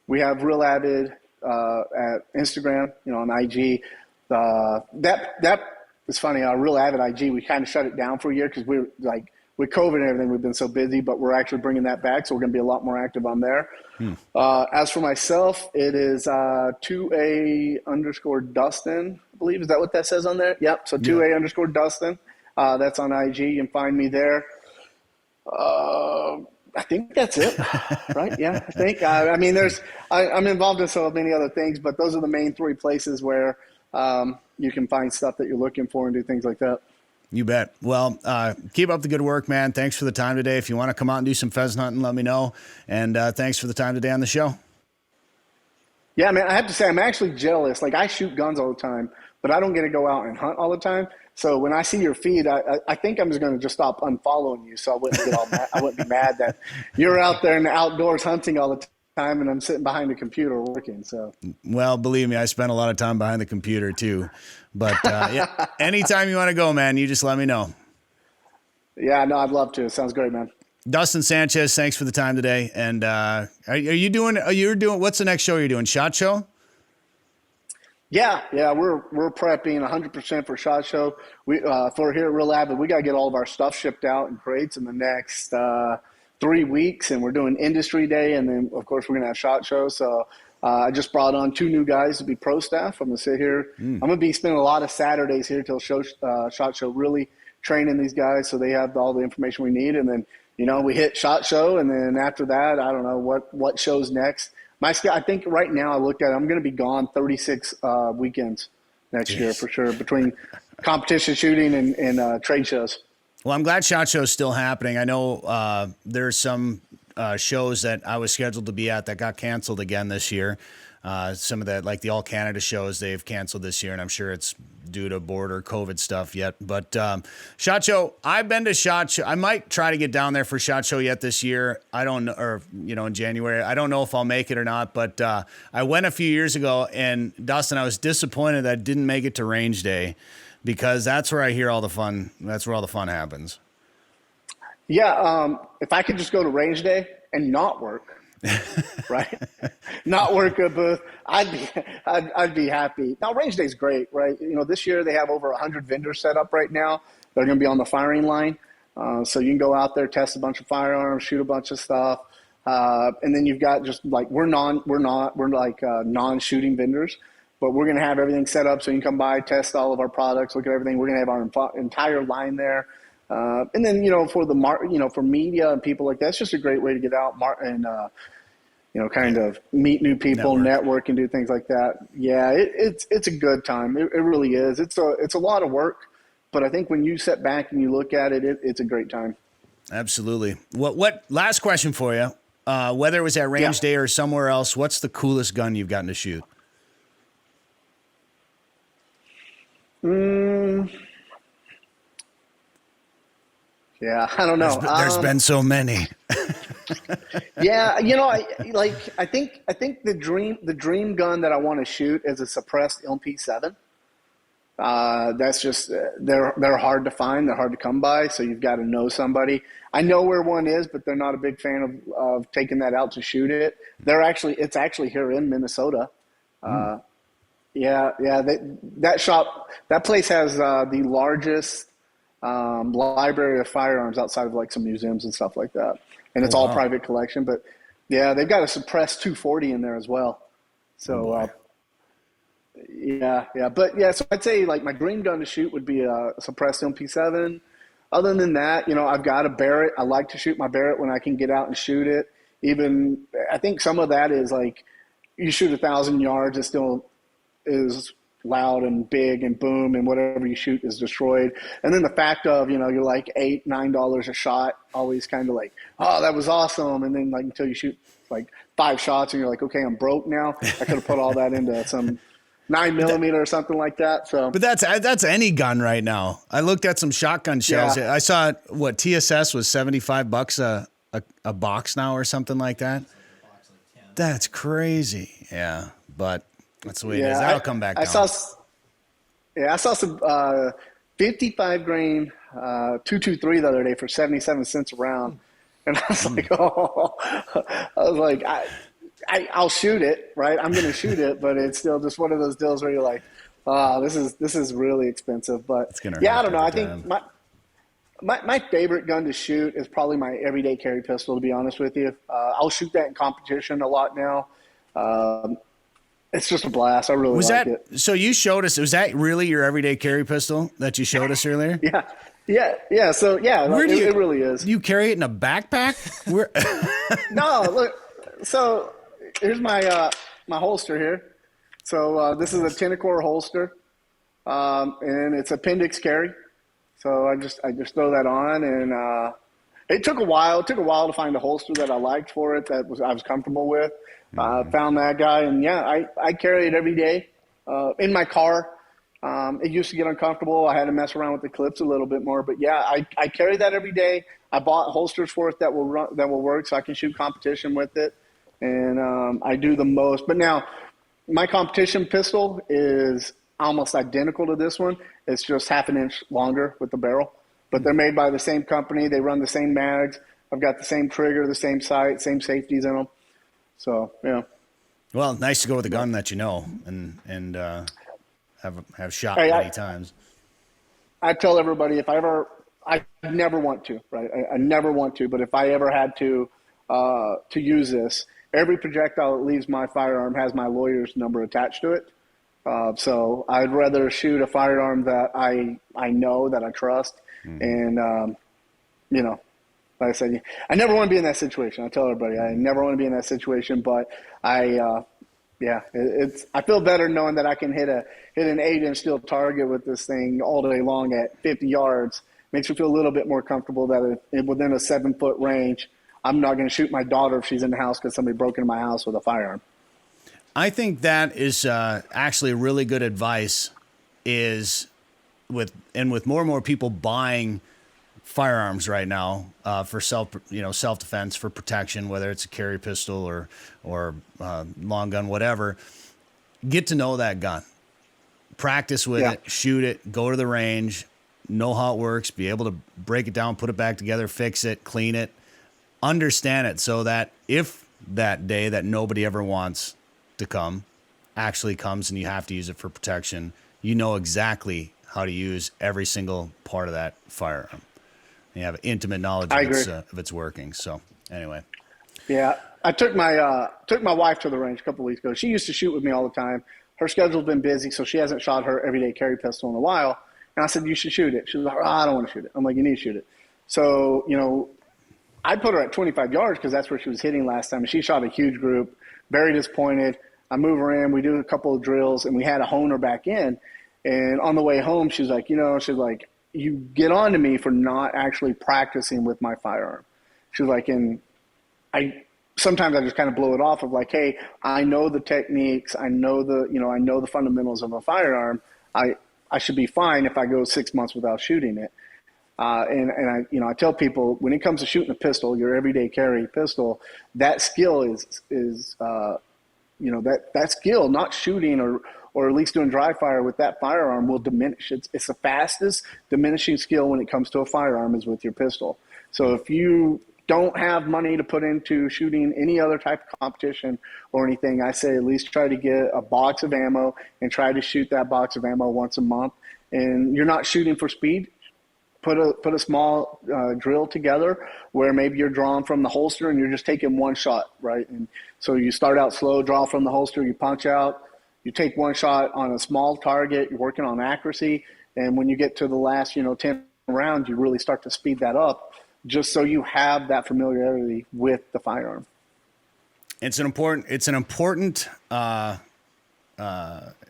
We have Real Avid at Instagram, on IG. That is funny. Real Avid IG, we kind of shut it down for a year because we're like, with COVID and everything, we've been so busy, but we're actually bringing that back, so we're going to be a lot more active on there. As for myself, it is 2A_Dustin, I believe. Is that what that says on there? Yep, so 2A_Dustin. That's on IG. You can find me there. I think that's it, right? Yeah, I think. I'm involved in so many other things, but those are the main three places where you can find stuff that you're looking for and do things like that. You bet. Well, keep up the good work, man. Thanks for the time today. If you want to come out and do some pheasant hunting, let me know. And thanks for the time today on the show. Yeah, man, I have to say I'm actually jealous. Like, I shoot guns all the time, but I don't get to go out and hunt all the time. So when I see your feed, I think I'm just going to just stop unfollowing you, so I wouldn't get all mad. I wouldn't be mad that you're out there in the outdoors hunting all the time and I'm sitting behind the computer working. So, well, believe me, I spend a lot of time behind the computer too. But yeah, anytime you want to go, man, you just let me know. Yeah, no, I'd love to. It sounds great, man. Dustin Sanchez, thanks for the time today. And you're doing what's the next show you're doing? SHOT Show? Yeah, we're prepping 100% for SHOT Show. We for here at Real Avid, we got to get all of our stuff shipped out in crates in the next 3 weeks, and we're doing Industry Day, and then of course we're gonna have SHOT Show. So I just brought on 2 new guys to be pro staff. I'm gonna sit here. I'm gonna be spending a lot of Saturdays here till SHOT Show, really training these guys so they have all the information we need, and then we hit SHOT Show, and then after that, I don't know what shows next. I think right now I looked at it, I'm going to be gone 36 weekends next year for sure, between competition shooting and trade shows. Well, I'm glad SHOT Show is still happening. I know there's some shows that I was scheduled to be at that got canceled again this year. Some of the, like the All Canada shows they've canceled this year, and I'm sure it's due to border COVID stuff yet. But SHOT Show, I've been to SHOT Show. I might try to get down there for SHOT Show yet this year. I don't know, or in January. I don't know if I'll make it or not. But I went a few years ago, and Dustin, I was disappointed that I didn't make it to Range Day, because that's where I hear all the fun. That's where all the fun happens. Yeah, if I could just go to Range Day and not work, right? Not work a booth, I'd be happy. Now, Range Day's great, right? This year they have over 100 vendors set up right now. They're going to be on the firing line, so you can go out there, test a bunch of firearms, shoot a bunch of stuff, and then you've got just like we're non-shooting vendors, but we're going to have everything set up so you can come by, test all of our products, look at everything. We're going to have our entire line there. And then, for for media and people like that, it's just a great way to get out and, kind of meet new people, network and do things like that. Yeah, it's a good time. It really is. It's a lot of work, but I think when you sit back and you look at it, it's a great time. Absolutely. What last question for you, whether it was at Range Day or somewhere else, what's the coolest gun you've gotten to shoot? Yeah, I don't know. There's been so many. Yeah, I think the dream gun that I want to shoot is a suppressed MP7. That's just they're hard to find. They're hard to come by. So you've got to know somebody. I know where one is, but they're not a big fan of taking that out to shoot it. It's actually here in Minnesota. That place has the largest library of firearms outside of like some museums and stuff like that, and it's all private collection. But yeah, they've got a suppressed 240 in there as well. So so I'd say like my dream gun to shoot would be a suppressed MP7. Other than that, I've got a Barrett. I like to shoot my Barrett when I can get out and shoot it. Even I think some of that is like you shoot 1,000 yards, it still is loud and big and boom, and whatever you shoot is destroyed. And then the fact of, you're like $8-9 a shot, always kind of like, oh, that was awesome. And then like until you shoot like 5 shots and you're like, okay, I'm broke now. I could have put all that into some 9mm or something like that. So, but that's any gun right now. I looked at some shotgun shells. Yeah. I saw TSS was $75 a box now or something like that. That's crazy. Yeah, but that's the way it is. That'll come back down. I saw some 55 grain 223 the other day for 77 cents a round, and I was like, I'll shoot it, right? I'm going to shoot it, but it's still just one of those deals where you're like, this is really expensive. But I don't know. I think my favorite gun to shoot is probably my everyday carry pistol. To be honest with you, I'll shoot that in competition a lot now. It's just a blast. I really like it. So you showed us, was that really your everyday carry pistol that you showed us earlier? Yeah. So yeah, it really is. Do you carry it in a backpack? No, look. So here's my holster here. So this is a Tenacor holster, and it's appendix carry. So I just throw that on, and it took a while. It took a while to find a holster that I liked for it, I was comfortable with. Found that guy, and I carry it every day in my car. It used to get uncomfortable. I had to mess around with the clips a little bit more, but I carry that every day. I bought holsters for it that will work, so I can shoot competition with it, and I do the most. But now, my competition pistol is almost identical to this one. It's just half an inch longer with the barrel, but they're made by the same company. They run the same mags. I've got the same trigger, the same sight, same safeties in them. So, yeah. Well, nice to go with a gun that you know and have shot many times. I tell everybody I never want to, right? I never want to, but if I ever had to use this, every projectile that leaves my firearm has my lawyer's number attached to it. So I'd rather shoot a firearm that I know, that I trust, and like I said, I never want to be in that situation. I tell everybody I never want to be in that situation, but I feel better knowing that I can hit an 8-inch steel target with this thing all day long at 50 yards. Makes me feel a little bit more comfortable that within a 7-foot range, I'm not going to shoot my daughter if she's in the house because somebody broke into my house with a firearm. I think that is actually really good advice. Is with more and more people buying firearms right now for self-defense, for protection, whether it's a carry pistol or long gun, whatever. Get to know that gun, practice with it, shoot it, go to the range, know how it works, be able to break it down, put it back together, fix it, clean it, understand it, so that if that day that nobody ever wants to come actually comes and you have to use it for protection, you know exactly how to use every single part of that firearm. You have intimate knowledge of its working. So anyway. Yeah. I took my wife to the range a couple of weeks ago. She used to shoot with me all the time. Her schedule's been busy, so she hasn't shot her everyday carry pistol in a while. And I said, you should shoot it. She was like, I don't want to shoot it. I'm like, you need to shoot it. So, I put her at 25 yards because that's where she was hitting last time. And she shot a huge group, very disappointed. I move her in. We do a couple of drills, and we had to hone her back in. And on the way home, she's like, you get on to me for not actually practicing with my firearm. She's like, and sometimes I just kind of blow it off of like, hey, I know the techniques. I know the fundamentals of a firearm. I should be fine if I go 6 months without shooting it. And I tell people, when it comes to shooting a pistol, your everyday carry pistol, that skill is that skill, not shooting or at least doing dry fire with that firearm, will diminish. It's the fastest diminishing skill when it comes to a firearm is with your pistol. So if you don't have money to put into shooting any other type of competition or anything, I say at least try to get a box of ammo and try to shoot that box of ammo once a month. And you're not shooting for speed. Put a small drill together where maybe you're drawing from the holster and you're just taking one shot, right? And so you start out slow, draw from the holster, you punch out, you take one shot on a small target, you're working on accuracy, and when you get to the last 10 rounds, you really start to speed that up, just so you have that familiarity with the firearm. It's an important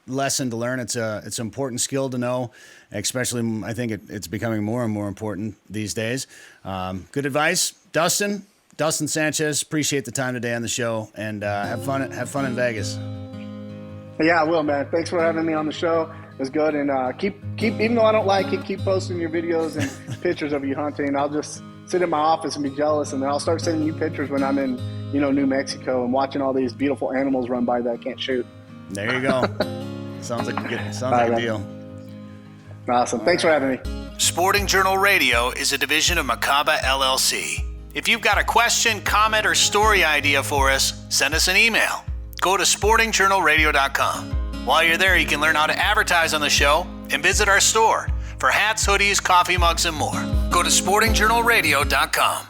lesson to learn. It's an important skill to know, especially I think it's becoming more and more important these days. Good advice, Dustin Sanchez. Appreciate the time today on the show, and have fun in Vegas. Yeah, I will, man. Thanks for having me on the show. It was good, and keep even though I don't like it, keep posting your videos and pictures of you hunting. I'll just sit in my office and be jealous, and then I'll start sending you pictures when I'm in New Mexico and watching all these beautiful animals run by that I can't shoot. There you go. Sounds like a deal. Awesome. Thanks for having me. Sporting Journal Radio is a division of Macaba LLC. If you've got a question, comment, or story idea for us, send us an email. Go to sportingjournalradio.com. While you're there, you can learn how to advertise on the show and visit our store for hats, hoodies, coffee mugs, and more. Go to sportingjournalradio.com.